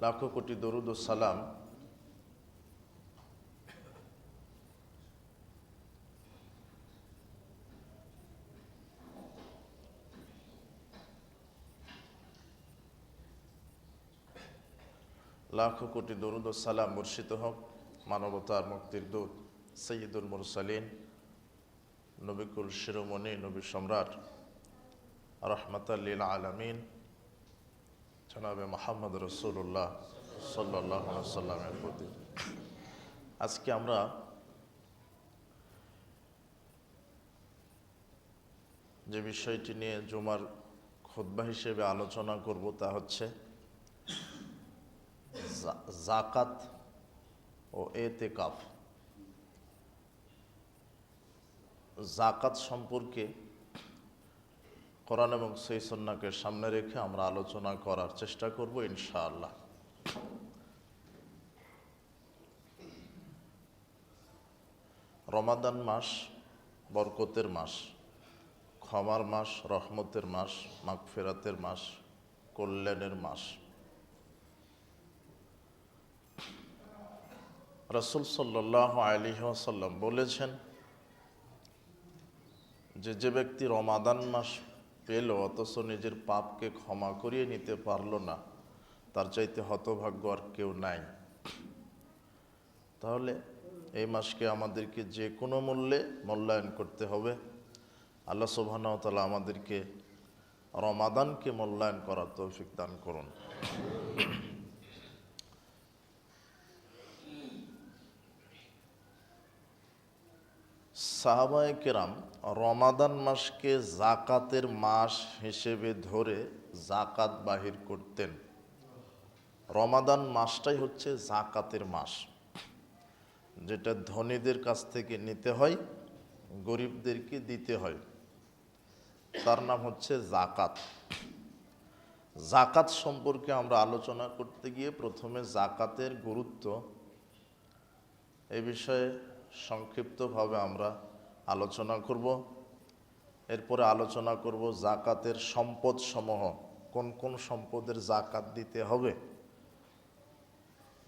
লাখো কোটি দরুদ ও সালাম লাখো কোটি দরুদ ও সালাম বর্ষিত হোক মানবতার মুক্তির দূত সৈয়দুল মুরসালিন নবিকুল শিরোমণি নবী সম্রাট রহমতাল লিল আলামিন জনাবে মুহাম্মদ রাসূলুল্লাহ সাল্লাল্লাহু আলাইহি ওয়াসাল্লামের প্রতি। আজকে আমরা যে বিষয়টি নিয়ে জুমার খুতবা হিসেবে আলোচনা করব তা হচ্ছে যাকাত ও এতেকাফ। যাকাত সম্পর্কে কোরআন এবং সহিহ সুন্নাহকে সামনে রেখে আমরা আলোচনা করার চেষ্টা করব ইনশাআল্লাহ। রমাদান মাস বরকতের মাস, ক্ষমার মাস, রহমতের মাস, মাগফিরাতের মাস, কল্যাণের মাস। রাসূল সাল্লাল্লাহু আলাইহি ওয়াসাল্লাম বলেছেন যে ব্যক্তি রমাদান মাস পেল অথচ নিজের পাপকে ক্ষমা করিয়ে নিতে পারল না, তার চাইতে হতভাগ্য আর কেউ নাই। তাহলে এই মাসকে আমাদেরকে যে কোনো মূল্যে মূল্যায়ন করতে হবে। আল্লাহ সুবহানাহু ওয়া তাআলা আমাদেরকে রমাদানকে মূল্যায়ন করার তৌফিক দান করুন। সাহাবায়ে কেরাম রমাদান মাসকে যাকাতের মাস হিসেবে ধরে যাকাত বাহির করতেন। রমাদান মাসটাই হচ্ছে যাকাতের মাস, যেটা ধনীদের কাছ থেকে নিতে হয়, গরিবদেরকে দিতে হয়। তার নাম হচ্ছে যাকাত। যাকাত সম্পর্কে আমরা আলোচনা করতে গিয়ে প্রথমে যাকাতের গুরুত্ব এই বিষয়ে সংক্ষিপ্তভাবে আমরা আলোচনা করব। এরপরে আলোচনা করব যাকাতের সম্পদ সমূহ, কোন কোন সম্পদের যাকাত দিতে হবে।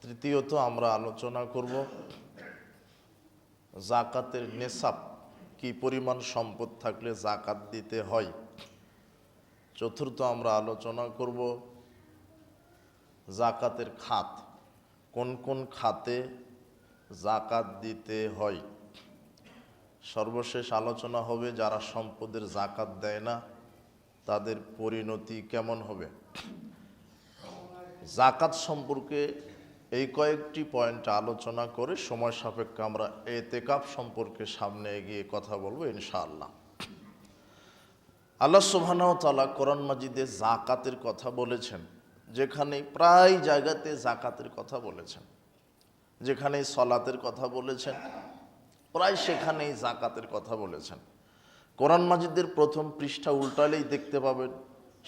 তৃতীয়ত আমরা আলোচনা করব যাকাতের নেসাব, কি পরিমাণ সম্পদ থাকলে যাকাত দিতে হয়। চতুর্থ আমরা আলোচনা করব যাকাতের খাত, কোন কোন খাতে যাকাত দিতে হয়। সর্বশেষ আলোচনা হবে যারা সম্পদের যাকাত দেয় না তাদের পরিণতি কেমন হবে। যাকাত সম্পর্কে এই কয়েকটি পয়েন্ট আলোচনা করে সময় সাপেক্ষে আমরা এতেকাফ সম্পর্কে সামনে এগিয়ে কথা বলবো ইনশাআল্লাহ। আল্লাহ সুবহানাহু ওয়া তাআলা কোরআন মাজিদে যাকাতের কথা বলেছেন, যেখানে প্রায় জায়গাতে যাকাতের কথা বলেছেন। যেখানে সলাতের কথা বলেছেন প্রায় সেখানেই যাকাতের কথা বলেছেন। কোরআন মাজিদের প্রথম পৃষ্ঠা উল্টালেই দেখতে পাবেন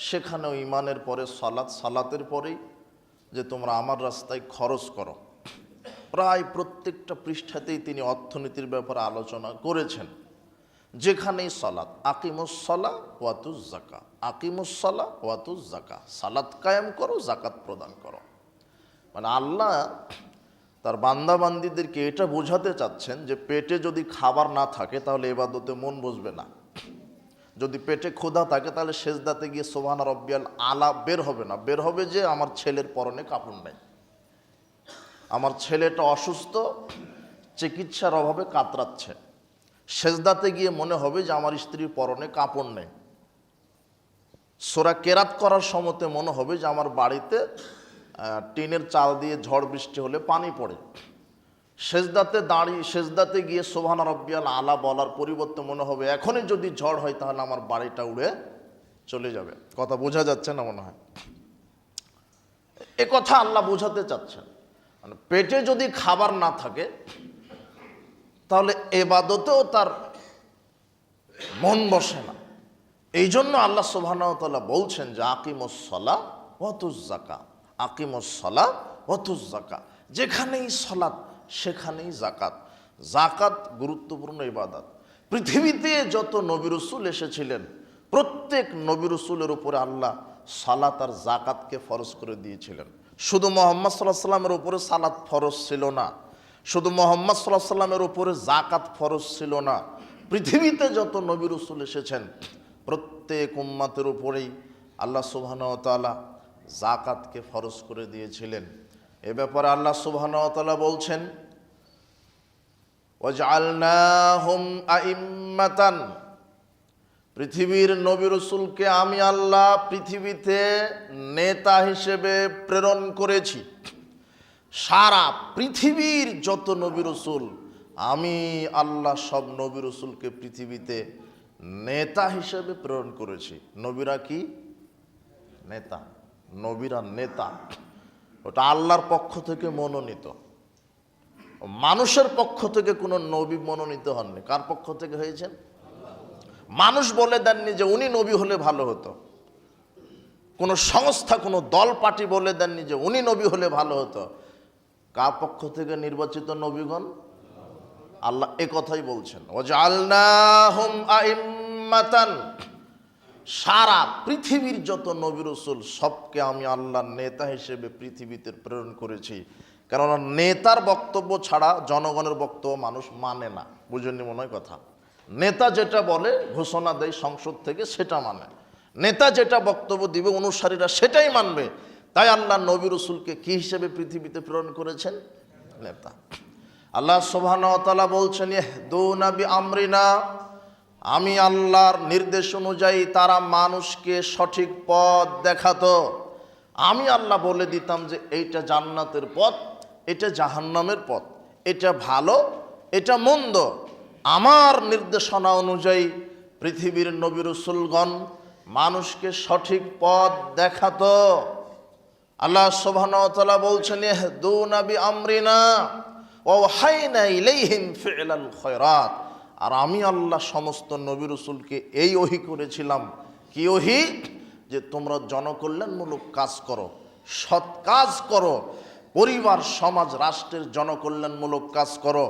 সেখানেও ঈমানের পরে সলাত, সালাতের পরেই যে তোমরা আমার রাস্তায় খরচ করো। প্রায় প্রত্যেকটা পৃষ্ঠাতেই তিনি অর্থনীতির ব্যাপারে আলোচনা করেছেন। যেখানেই সলাত, আকিমুস সালা ওয়াতুজ যাকা, আকিমুস সালা ওয়াতুজ যাকা, সালাত কায়েম করো, যাকাত প্রদান করো। মানে আল্লাহ তার বান্দা বান্দীদেরকে এটা বোঝাতে চাচ্ছেন যে পেটে যদি খাবার না থাকে তাহলে ইবাদতে মন বসবে না। যদি পেটে ক্ষুধা থাকে তাহলে সেজদাতে গিয়ে সুবহান রব্বিয়াল আলা বের হবে না। বের হবে যে আমার ছেলের পরনে কাপড় নেই, আমার ছেলেটা অসুস্থ, চিকিৎসার অভাবে কাতরাচ্ছে। সেজদাতে গিয়ে মনে হবে যে আমার স্ত্রীর পরনে কাপড় নেই। সূরা কেরাত করার সময়তে মনে হবে যে আমার বাড়িতে টিনের চাল দিয়ে ঝড় বৃষ্টি হলে পানি পড়ে। সেজদাতে গিয়ে সুবহান রব্বিয়াল আলা বলার পরিবর্তে মনে হবে এখনই যদি ঝড় হয় তাহলে আমার বাড়িটা উড়ে চলে যাবে। কথা বোঝা যাচ্ছে না মনে হয়? এ কথা আল্লাহ বোঝাতে চাচ্ছেন। মানে পেটে যদি খাবার না থাকে তাহলে ইবাদতেও তার মন বসে না। এই জন্য আল্লাহ সুবহানাহু ওয়া তাআলা বলছেন যে আকিমুস সালাহ ওয়াতুজ যাকা, আকিমুস সালাহ ওয়াতুজ যাকা। যেখানেই সালাত সেখানেই যাকাত। যাকাত গুরুত্বপূর্ণ ইবাদত। পৃথিবীতে যত নবী রাসূল এসেছিলেন প্রত্যেক নবী রাসূলের উপরে আল্লাহ সালাত আর যাকাতকে ফরজ করে দিয়েছিলেন। শুধু মুহাম্মদ সাল্লাল্লাহু আলাইহি সাল্লামের উপরে সালাত ফরজ ছিল না, শুধু মুহাম্মদ সাল্লাল্লাহু আলাইহি সাল্লামের উপরে যাকাত ফরজ ছিল না, পৃথিবীতে যত নবী রাসূল এসেছেন প্রত্যেক উম্মতের উপরেই আল্লাহ সুবহানাহু ওয়া তাআলা যাকাতকে ফরজ করে দিয়েছিলেন। এ ব্যাপারে আল্লাহ সুবহানাহু ওয়া তাআলা বলছেন, ওয়াজআলনাহুম আইম্মাতান, পৃথিবীর নবী রাসূলকে আমি আল্লাহ পৃথিবীতে নেতা হিসেবে প্রেরণ করেছি। সারা পৃথিবীর যত নবী রাসূল, আমি আল্লাহ সব নবী রাসূলকে পৃথিবীতে নেতা হিসেবে প্রেরণ করেছি। নবীরা কি নেতা? নবীরা নেতা, ওটা আল্লাহর পক্ষ থেকে মনোনীত, মানুষের পক্ষ থেকে কোনো নবী মনোনীত হননি। কার পক্ষ থেকে হয়েছেন? মানুষ বলে দেননি যে উনি নবী হলে ভালো হতো, কোনো সংস্থা কোনো দল পার্টি বলে দেননি যে উনি নবী হলে ভালো হতো। কার পক্ষ থেকে নির্বাচিত নবীগণ? আল্লাহ এ কথাই বলছেন, ওয়াজআলনাহুম আইম্মাতান, সারা পৃথিবীর যত নবী রাসূল সবকে আমি আল্লাহ নেতা হিসেবে পৃথিবীতে প্রেরণ করেছি। কেননা নেতার বক্তব্য ছাড়া জনগণের বক্তব্য মানুষ মানে না। বুঝেননি মনে হয় কথা? নেতা যেটা বলে, ঘোষণা দেয় সংসদ থেকে, সেটা মানে। নেতা যেটা বক্তব্য দিবে অনুসারীরা সেটাই মানবে। তাই আল্লাহ নবী রাসূলকে কি হিসেবে পৃথিবীতে প্রেরণ করেছেন? নেতা। আল্লাহ সুবহানাহু ওয়া তাআলা বলছেন, ইহদুনা বিআমরিনা, আমি আল্লাহর নির্দেশ অনুযায়ী তারা মানুষকে সঠিক পথ দেখাতো। আমি আল্লাহ বলে দিতাম যে এইটা জান্নাতের পথ, এটা জাহান্নামের পথ, এটা ভালো, এটা মন্দ। আমার নির্দেশনা অনুযায়ী পৃথিবীর নবী রাসূলগণ মানুষকে সঠিক পথ দেখাতো। আল্লাহ সুবহানাহু ওয়া তাআলা বলছেন, ইহদুনা বিআমরিনা ওয়া ওয়াহাইনা ইলাইহিম ফি'লাল খায়রাত, আর আমি আল্লাহ সমস্ত নবী রাসূলকে এই ওহী করেছিলাম। কি ওহী? যে তোমরা জনকল্যাণমূলক কাজ করো, সৎ কাজ করো, পরিবার সমাজ রাষ্ট্রের জনকল্যাণমূলক কাজ করো,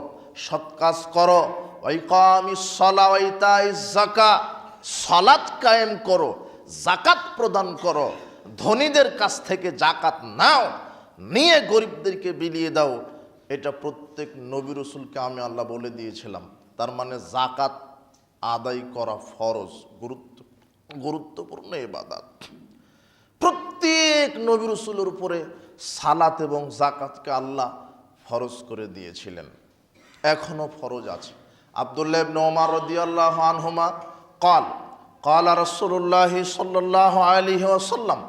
সৎ কাজ করো। ওয়াইকামিস সালাহ ওয়া ইতাইজ যাকাত, সালাত কায়েম করো, যাকাত প্রদান করো। ধনীদের কাছ থেকে যাকাত নাও, নিয়ে গরিবদেরকে বিলিয়ে দাও। এটা প্রত্যেক নবী রাসূলকে আমি আল্লাহ বলে দিয়েছিলাম। তার মানে যাকাত আদায় করা ফরজ, গুরুত্বপূর্ণ ইবাদত। প্রত্যেক নবী রাসূলের উপরে সালাত এবং যাকাতকে আল্লাহ ফরজ করে দিয়েছিলেন, এখনো ফরজ আছে। আব্দুল্লাহ ইবনে ওমর রাদিয়াল্লাহু আনহুমা ক্বাল রাসূলুল্লাহ সাল্লাল্লাহু আলাইহি ওয়াসাল্লাম,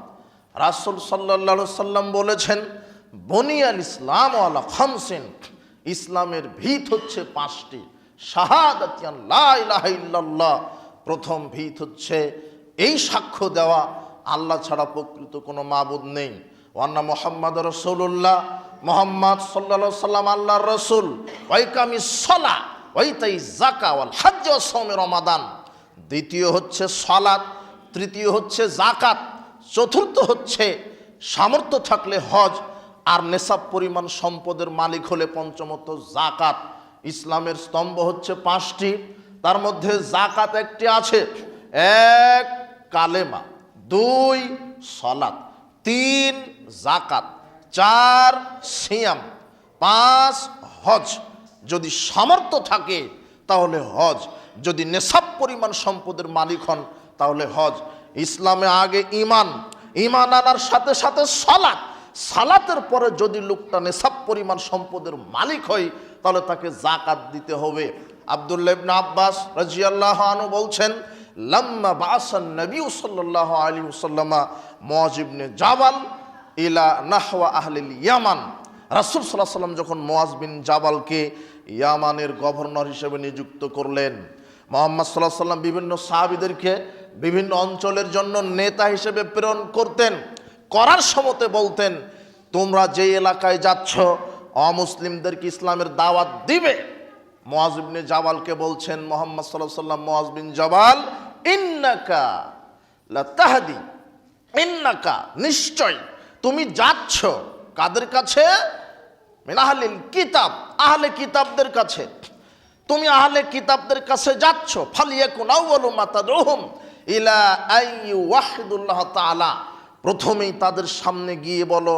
রাসূল সাল্লাল্লাহু আলাইহি ওয়াসাল্লাম বলেছেন, বুনিয়াল ইসলাম আলা খামসিন, ইসলামের ভিত হচ্ছে পাঁচটি। শাহাদাতি লা ইলাহা ইল্লাল্লাহ, প্রথম ভিত হচ্ছে এই সাক্ষ্য দেওয়া আল্লাহ ছাড়া প্রকৃত কোনো মাবুদ নেই। ওয়ান্না মুহাম্মাদ রাসূলুল্লাহ, মুহাম্মদ সাল্লাল্লাহু আলাইহি সাল্লাম আল্লাহর রাসূল। ওয়াইকামিস সালাহ ওয়াইতাইজ যাকাত ওয়াল হজ্জ ওয়া সাওম রমাদান, দ্বিতীয় হচ্ছে সালাত, তৃতীয় হচ্ছে যাকাত, চতুর্থ হচ্ছে সামর্থ্য থাকলে হজ, আর নেশাব পরিমাণ সম্পদের মালিক হলে পঞ্চমত যাকাত। ইসলামের স্তম্ভ হচ্ছে পাঁচটি, তার মধ্যে যাকাত একটি আছে। এক কালেমা, দুই সালাত, তিন যাকাত, চার সিয়াম, পাঁচ হজ। যদি সামর্থ্য থাকে তাহলে হজ, যদি নেশাব পরিমাণ সম্পদের মালিক হন তাহলে হজ। ইসলামে আগে ইমান, ইমান আনার সাথে সাথে সালাত, সালাতের পরে যদি লোকটা নেশাব পরিমাণ সম্পদের মালিক হয় তাহলে তাকে যাকাত দিতে হবে। আব্দুল্লাহ ইবনে আব্বাস রাদিয়াল্লাহু আনহু বলছেন, লাম্মা বাআসান নবী সাল্লাল্লাহু আলাইহি ওয়াসাল্লাম মুআয ইবনে জাবাল ইলা নাহওয়া আহলিল ইয়ামান, রাসূল সাল্লাল্লাহু আলাইহি ওয়াসাল্লাম যখন মুআয বিন জাবালকে ইয়ামানের গভর্নর হিসেবে নিযুক্ত করলেন, মুহাম্মদ সাল্লাল্লাহু আলাইহি ওয়াসাল্লাম বিভিন্ন সাহাবীদেরকে বিভিন্ন অঞ্চলের জন্য নেতা হিসেবে প্রেরণ করতেন। করার সময়তে বলতেন, তোমরা যে এলাকায় যাচ্ছ অমুসলিমদেরকে ইসলামের দাওয়াত দিবে। মুআয ইবনে জাবালকে বলছেন মুহাম্মদ সাল্লাল্লাহু আলাইহি ওয়াসাল্লাম, মুআয বিন জাবাল, ইন্নাকা লাতাহদি, ইন্নাকা নিশ্চয় তুমি যাচ্ছ কাদের কাছে? মিন আহলিল কিতাব, আহলে কিতাবদের কাছে। তুমি আহলে কিতাবদের কাছে যাচ্ছ। ফালিয়াকুন আউয়ালু মা তাদউহুম ইলা আইয়ুওয়াহিদুল্লাহ তাআলা, প্রথমেই তাদের সামনে গিয়ে বলো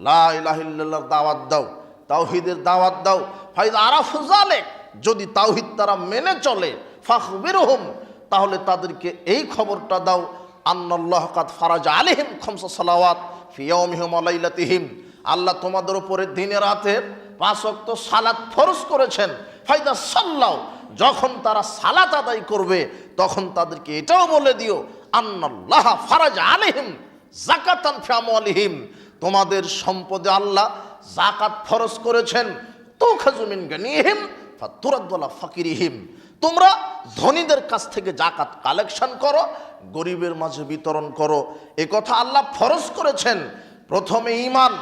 লা ইলাহা ইল্লাল্লাহর দাওয়াত দাও, তাওহীদের দাওয়াত দাও। ফাইযা আরাফু যালিক, যদি তাওহীদ তারা মেনে চলে, ফাখবিরহুম, তাহলে তাদেরকে এই খবরটা দাও, আন্নাল্লাহ কাদ ফারাজা আলাইহিম খামসা সালাওয়াত ফি ইয়াউমিহিম ওয়া লাইলাতিহিম, আল্লাহ তোমাদের উপরে দিনে রাতে 5 ওয়াক্ত সালাত ফরজ করেছেন। ফাইদা সাল্লাও, যখন তারা সালাত আদায় করবে তখন তাদেরকে এটাও বলে দিও, আন্নাল্লাহ ফারাজা আলাইহিম যাকাতান ফি আমওয়ালিহিম, তোমাদের সম্পদে আল্লাহ যাকাত ফরজ করেছেন। তুখাযু মিন গানিহিম ফাতুরাদ্দু আলা ফাকিরিহিম, তোমরা ধনীদের কাছ থেকে যাকাত কালেকশন করো, গরিবের মাঝে বিতরণ করো। এ কথা আল্লাহ ফরজ করেছেন। প্রথমে ঈমান,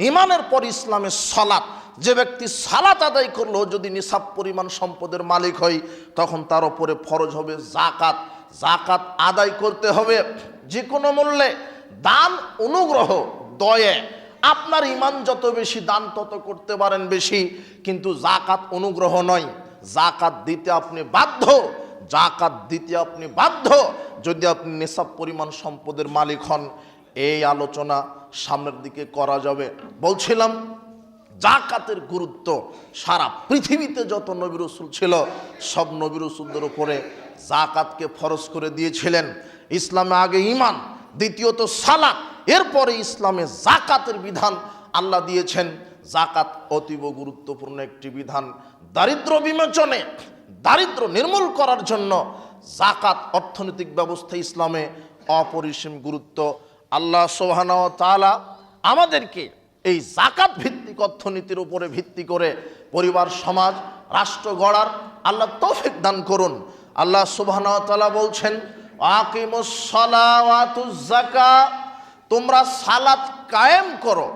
ঈমানের পর ইসলামের সালাত। যে ব্যক্তি সালাত আদায় করলো, যদি নিসাব পরিমাণ সম্পদের মালিক হয়, তখন তার উপরে ফরজ হবে যাকাত। যাকাত আদায় করতে হবে যে কোনো মূল্যে। দান অনুগ্রহ, দয়ে, আপনার ঈমান যত বেশি দান তত করতে পারেন বেশি, কিন্তু যাকাত অনুগ্রহ নয়। যাকাত দিতে আপনি বাধ্য, যাকাত দিতে আপনি বাধ্য যদি আপনি নিসাব পরিমাণ সম্পদের মালিক হন। এই আলোচনা সামনের দিকে করা যাবে। বলছিলাম যাকাতের গুরুত্ব, সারা পৃথিবীতে যত নবী রাসূল ছিল সব নবী রাসূলদের উপরে যাকাতকে ফরজ করে দিয়েছিলেন। ইসলামে আগে ঈমান, দ্বিতীয়ত সালাত, এরপরে ইসলামে যাকাতের বিধান আল্লাহ দিয়েছেন। যাকাত অতীব গুরুত্বপূর্ণ একটি বিধান। দারিদ্র বিমোচনে, দারিদ্র নির্মূল করার জন্য যাকাত অর্থনৈতিক ব্যবস্থা ইসলামে অপরিসীম গুরুত্ব। আল্লাহ সুবহানাহু ওয়া তাআলা আমাদেরকে এই যাকাত ভিত্তিক অর্থনীতির উপরে ভিত্তি করে পরিবার, সমাজ, রাষ্ট্র গড়ার আল্লাহ তৌফিক দান করুন। আল্লাহ সুবহানাহু ওয়া তাআলা বলছেন, আকিমুস সালাওয়াতুজ যাকাত, তোমরা সালাত কায়েম করো,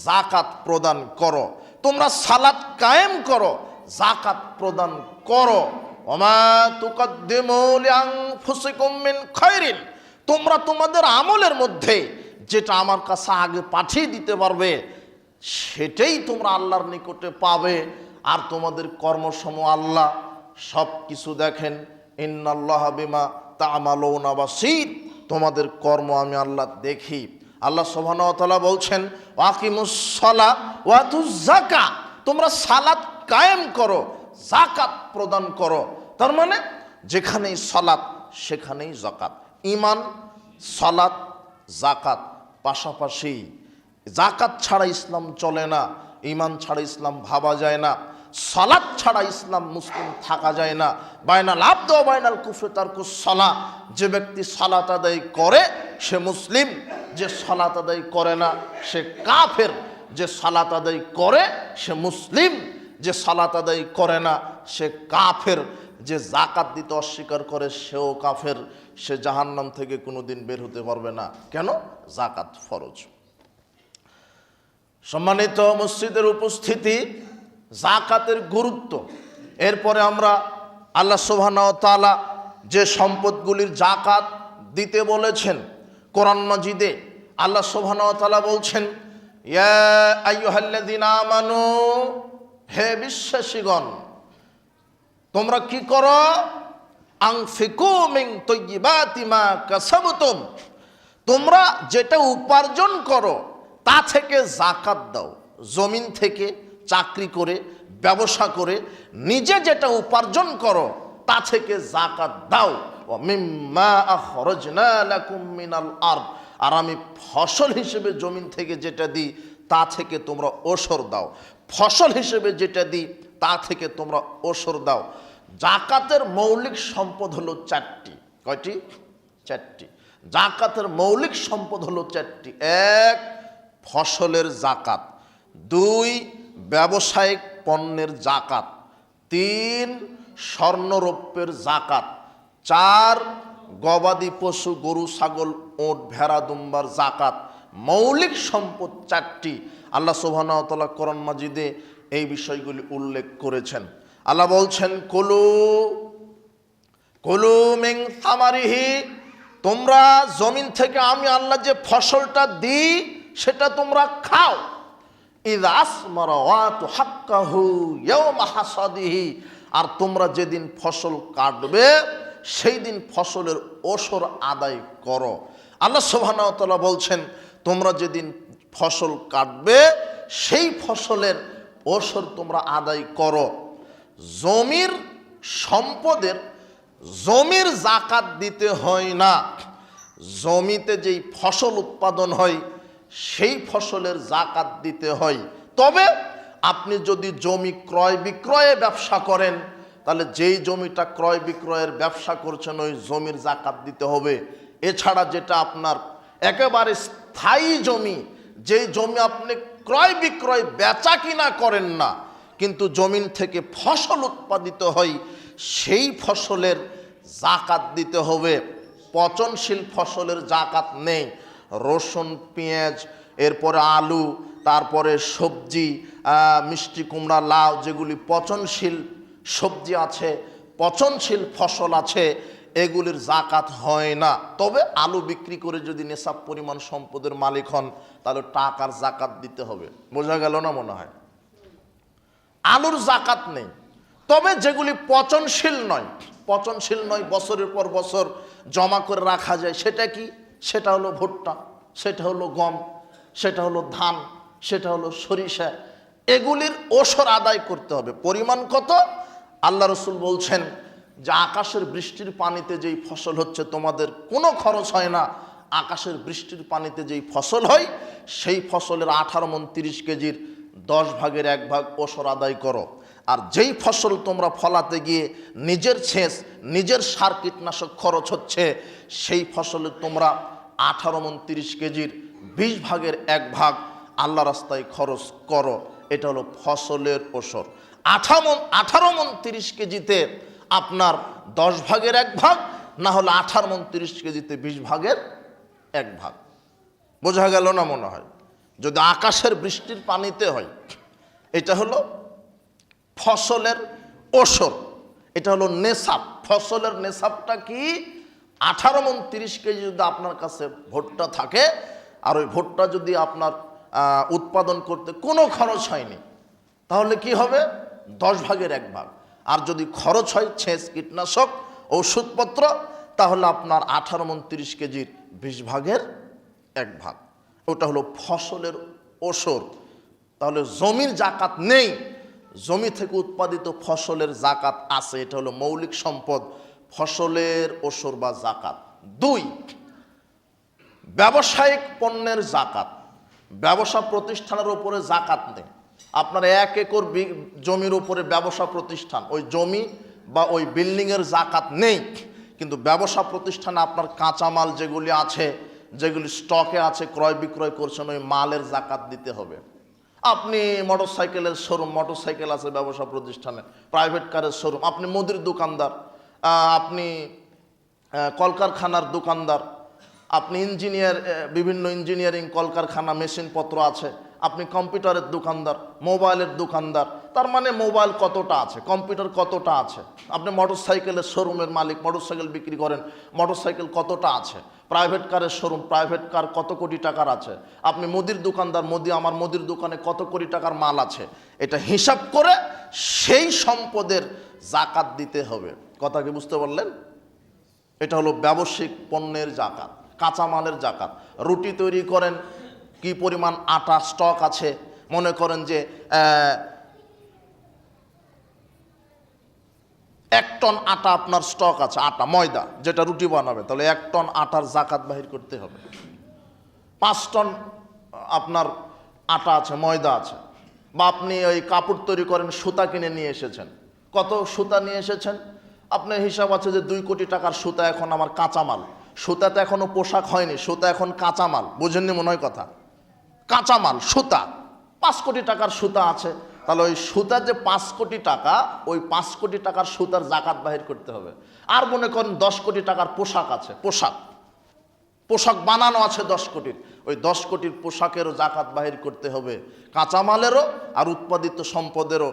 যাকাত প্রদান করো। তোমরা সালাত কায়েম করো, যাকাত প্রদান করো। ওমা তুকদ্দিমু লিআনফুসিকুম মিন খায়রিন, তোমরা তোমাদের আমলের মধ্যে যেটা আমার কাছে আগে পাঠিয়ে দিতে পারবে সেটাই তোমরা আল্লাহর নিকটে পাবে। আর তোমাদের কর্মসমূহ আল্লাহ সব কিছু দেখেন। ইন্নাল্লাহা বিমা তা'মালুনা বাসীর, তোমাদের কর্ম আমি আল্লাহ দেখি। আল্লাহ সুবহানাহু ওয়া তাআলা বলছেন, আকিমুস সালাত ওয়া আতুজ যাকাত, তোমরা সালাত কায়েম করো, যাকাত প্রদান করো। তার মানে যেখানেই সালাত সেখানেই যাকাত। ঈমান, সালাত, যাকাত পাশাপাশি। যাকাত ছাড়া ইসলাম চলে না, ঈমান ছাড়া ইসলাম ভাবা যায় না, সালাত ছাড়া ইসলাম মুসলিম থাকা যায় না। বাইনাল আবদ ওয়া বাইনাল কুফরি তারকুস সালাহ, যে ব্যক্তি সালাত আদায় করে সে মুসলিম, যে সালাত আদায় করে না সে কাফের। যে সালাত আদায় করে সে মুসলিম, যে সালাত আদায় করে না সে কাফের। যে যাকাত দিতে অস্বীকার করে সেও কাফের, সে জাহান্নাম থেকে কোনোদিন বের হতে পারবে না। কেন? যাকাত ফরজ। সম্মানিত মসজিদের উপস্থিতি, যাকাতের গুরুত্ব। এরপরে আমরা আল্লাহ সুবহানাহু ওয়া তাআলা যে সম্পদগুলির যাকাত দিতে বলেছেন, কোরআন মাজিদে আল্লাহ সুবহানাহু ওয়া তাআলা বলছেন, ইয়া আইয়ুহাল্লাযীনা আমানু, হে বিশ্বাসীগণ, তোমরা কি করো? আনফিকু মিন তাইয়্যিবাতি মা কাসাবতুম, তোমরা যেটা উপার্জন করো তা থেকে যাকাত দাও। জমিন থেকে, চাকরি করে, ব্যবসা করে নিজে যেটা উপার্জন করো তা থেকে যাকাত দাও। ওয়া মিম্মা আখরাজনা লাকুম মিনাল আরদ, আর আমি ফসল হিসেবে জমিন থেকে যেটা দিই তা থেকে তোমরা ওসর দাও। ফসল হিসেবে যেটা দিই তা থেকে তোমরা ওসর দাও। যাকাতের মৌলিক সম্পদ হলো 4টি। কয়টি? 4টি। যাকাতের মৌলিক সম্পদ হলো 4টি। 1, ফসলের যাকাত। 2, ব্যবসায়িক পণ্যের যাকাত। 3, স্বর্ণরৌপ্যের যাকাত। 4, গবাদি পশু, গরু, ছাগল, ওট, ভেড়া, দুম্বার যাকাত। মৌলিক সম্পদ 4টি। আল্লাহ সুবহানাহু ওয়া তাআলা কোরআন মাজিদে এই বিষয়গুলি উল্লেখ করেছেন। আল্লাহ বলছেন, কুলু মিন সামারিহি, তোমরা জমিন থেকে আমি আল্লাহ যে ফসলটা দিই সেটা তোমরা খাও। ইযা আসমারা ওয়া আতু হাক্কাহু ইয়াওমা হাসাদিহি, আর তোমরা যেদিন ফসল কাটবে সেই দিন ফসলের ওসর আদায় করো। আল্লাহ সুবহানাহু ওয়া তাআলা বলছেন, তোমরা যেদিন ফসল কাটবে সেই ফসলের ওসর তোমরা আদায় করো। জমির সম্পদের জমির জাকাত দিতে হয় না, জমিতে যেই ফসল উৎপাদন হয় সেই ফসলের জাকাত দিতে হয়। তবে আপনি যদি জমি ক্রয় বিক্রয়ে ব্যবসা করেন তাহলে যেই জমিটা ক্রয় বিক্রয়ের ব্যবসা করছেন ওই জমির জাকাত দিতে হবে। এছাড়া যেটা আপনার একেবারে স্থায়ী জমি, যেই জমি আপনি ক্রয় বিক্রয় বেচা কিনা করেন না কিন্তু জমিন থেকে ফসল উৎপাদিত হয় সেই ফসলের জাকাত দিতে হবে। পচনশীল ফসলের জাকাত নেই। রসুন, পেঁয়াজ, এরপরে আলু, তারপরে সবজি, মিষ্টি কুমড়া, লাউ, যেগুলি পচনশীল সবজি আছে, পচনশীল ফসল আছে, এগুলির জাকাত হয় না। তবে আলু বিক্রি করে যদি নেশাব পরিমাণ সম্পদের মালিক হন তাহলে টাকার জাকাত দিতে হবে। বোঝা গেল না মনে হয়? আলুর জাকাত নেই। তবে যেগুলি পচনশীল নয়, পচনশীল নয়, বছরের পর বছর জমা করে রাখা যায়, সেটা কি? সেটা হলো ভুট্টা, সেটা হলো গম, সেটা হলো ধান, সেটা হলো সরিষা। এগুলির ওসর আদায় করতে হবে। পরিমাণ কত? আল্লাহ রসুল বলছেন যে আকাশের বৃষ্টির পানিতে যেই ফসল হচ্ছে তোমাদের কোনো খরচ হয় না, আকাশের বৃষ্টির পানিতে যেই ফসল হয় সেই ফসলের 18 মণ 30 কেজির 10 ভাগের 1 ভাগ ওসর আদায় করো। আর যেই ফসল তোমরা ফলাতে গিয়ে নিজের সেচ, নিজের সার কীটনাশক খরচ হচ্ছে সেই ফসলে তোমরা 18 মণ 30 কেজির 20 ভাগের 1 ভাগ আল্লাহ রাস্তায় খরচ করো। এটা হলো ফসলের ওসর। 18 মণ 30 কেজিতে আপনার 10 ভাগের 1 ভাগ, না হলে 18 মণ 30 কেজিতে 20 ভাগের 1 ভাগ। বোঝা গেল না মনে হয়? যদি আকাশের বৃষ্টির পানিতে হয় এটা হলো ফসলের ওসর, এটা হলো নেশাব। ফসলের নেশাবটা কি? 18 মণ 30 কেজি যদি আপনার কাছে ভুট্টা থাকে আর ওই ভুট্টা যদি আপনার উৎপাদন করতে কোনো খরচ হয়নি তাহলে কি হবে? 10 ভাগের 1 ভাগ। আর যদি খরচ হয় সেচ, কীটনাশক, ওষুধপত্র, তাহলে আপনার 18 মণ 30 কেজির 20 ভাগের 1 ভাগ। ওটা হলো ফসলের ওসর। তাহলে জমির জাকাত নেই, জমি থেকে উৎপাদিত ফসলের জাকাত আছে। এটা হলো মৌলিক সম্পদ, ফসলের ওসর বা জাকাত। 2, ব্যবসায়িক পণ্যের জাকাত। ব্যবসা প্রতিষ্ঠানের উপরে জাকাত নেই। আপনার 1 একর জমির উপরে ব্যবসা প্রতিষ্ঠান, ওই জমি বা ওই বিল্ডিংয়ের জাকাত নেই। কিন্তু ব্যবসা প্রতিষ্ঠানে আপনার কাঁচামাল যেগুলি আছে, যেগুলি স্টকে আছে, ক্রয় বিক্রয় করছেন, ওই মালের জাকাত দিতে হবে। আপনি মোটরসাইকেলের শোরুম, মোটরসাইকেল আছে ব্যবসা প্রতিষ্ঠানে, প্রাইভেট কারের শোরুম, আপনি মুদির দোকানদার, আপনি কলকারখানার দোকানদার, আপনি ইঞ্জিনিয়ার, বিভিন্ন ইঞ্জিনিয়ারিং কলকারখানা মেশিনপত্র আছে, আপনি কম্পিউটারের দোকানদার, মোবাইলের দোকানদার, তার মানে মোবাইল কতটা আছে, কম্পিউটার কতটা আছে। আপনি মোটরসাইকেলের শোরুমের মালিক, মোটরসাইকেল বিক্রি করেন, মোটরসাইকেল কতটা আছে। প্রাইভেট কারের শোরুম, প্রাইভেট কার কত কোটি টাকার আছে। আপনি মুদির দোকানদার, আমার মুদির দোকানে কত কোটি টাকার মাল আছে। এটা হিসাব করে সেই সম্পদের জাকাত দিতে হবে। কথা কি বুঝতে পারলেন? এটা হলো ব্যবসায়িক পণ্যের জাকাত, কাঁচামালের জাকাত। রুটি তৈরি করেন, কি পরিমাণ আটা স্টক আছে, মনে করেন যে 1 টন আটা আপনার স্টক আছে, আটা ময়দা যেটা রুটি বানাবে, তাহলে 1 টন আটার জাকাত বাহির করতে হবে। 5 টন আপনার আটা আছে, ময়দা আছে। বা আপনি ওই কাপড় তৈরি করেন, সুতা কিনে নিয়ে এসেছেন, কত সুতা নিয়ে এসেছেন, আপনার হিসাব আছে যে 2 কোটি টাকার সুতা এখন আমার কাঁচামাল। সুতাতে এখনো পোশাক হয়নি, সুতা এখন কাঁচামাল। বুঝেননি মনে হয় কথা? কাঁচামাল সুতা, 5 কোটি টাকার সুতা আছে, তাহলে ওই সুতার যে 5 কোটি টাকা, ওই 5 কোটি টাকার সুতার জাকাত বাহির করতে হবে। আর মনে করেন 10 কোটি টাকার পোশাক আছে, পোশাক বানানো আছে 10 কোটির, ওই 10 কোটির পোশাকেরও জাকাত বাহির করতে হবে। কাঁচামালেরও আর উৎপাদিত সম্পদেরও,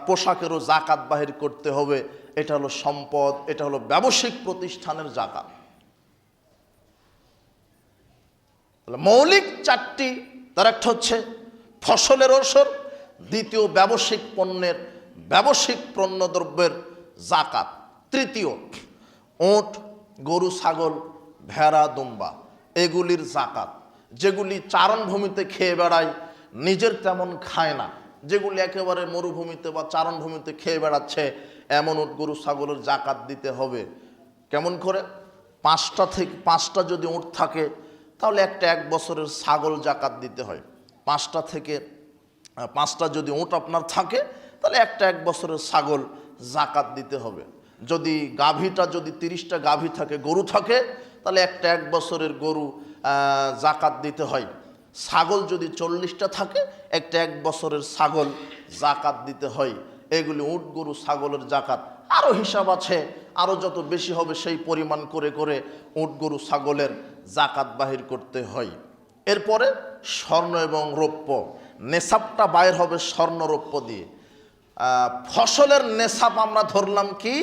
পোশাকেরও জাকাত বাহির করতে হবে। এটা হলো সম্পদ, এটা হলো ব্যবসায়িক প্রতিষ্ঠানের জাকাত। মৌলিক 4টি, তার একটা হচ্ছে ফসলের ওসর, দ্বিতীয় ব্যবসায়িক পণ্যের, ব্যবসায়িক পণ্যদ্রব্যের জাকাত, তৃতীয় উট, গরু, ছাগল, ভেড়া, দুম্বা, এগুলির জাকাত। যেগুলি চারণভূমিতে খেয়ে বেড়ায়, নিজের তেমন খায় না, যেগুলি একেবারে মরুভূমিতে বা চারণভূমিতে খেয়ে বেড়াচ্ছে, এমন উট গরু ছাগলের জাকাত দিতে হবে। কেমন করে? 5টা যদি উট থাকে তাহলে একটা 1 বছরের ছাগল জাকাত দিতে হয়। 5টা যদি উট আপনার থাকে তাহলে একটা 1 বছরের ছাগল জাকাত দিতে হবে। যদি গাভীটা যদি 30টা গাভী থাকে, গরু থাকে, তাহলে একটা 1 বছরের গরু জাকাত দিতে হয়। ছাগল যদি 40টা থাকে, একটা 1 বছরের ছাগল জাকাত দিতে হয়। এগুলি উট গরু ছাগলের জাকাত। আরও হিসাব আছে, আরও যত বেশি হবে সেই পরিমাণ করে করে উট গরু ছাগলের জাকাত বাহির করতে হয়। এরপরে স্বর্ণ এবং রৌপ্য, নেশাবটা বাইর হবে স্বর্ণ রৌপ্য দিয়ে। ফসলের নেশাব আমরা ধরলাম কি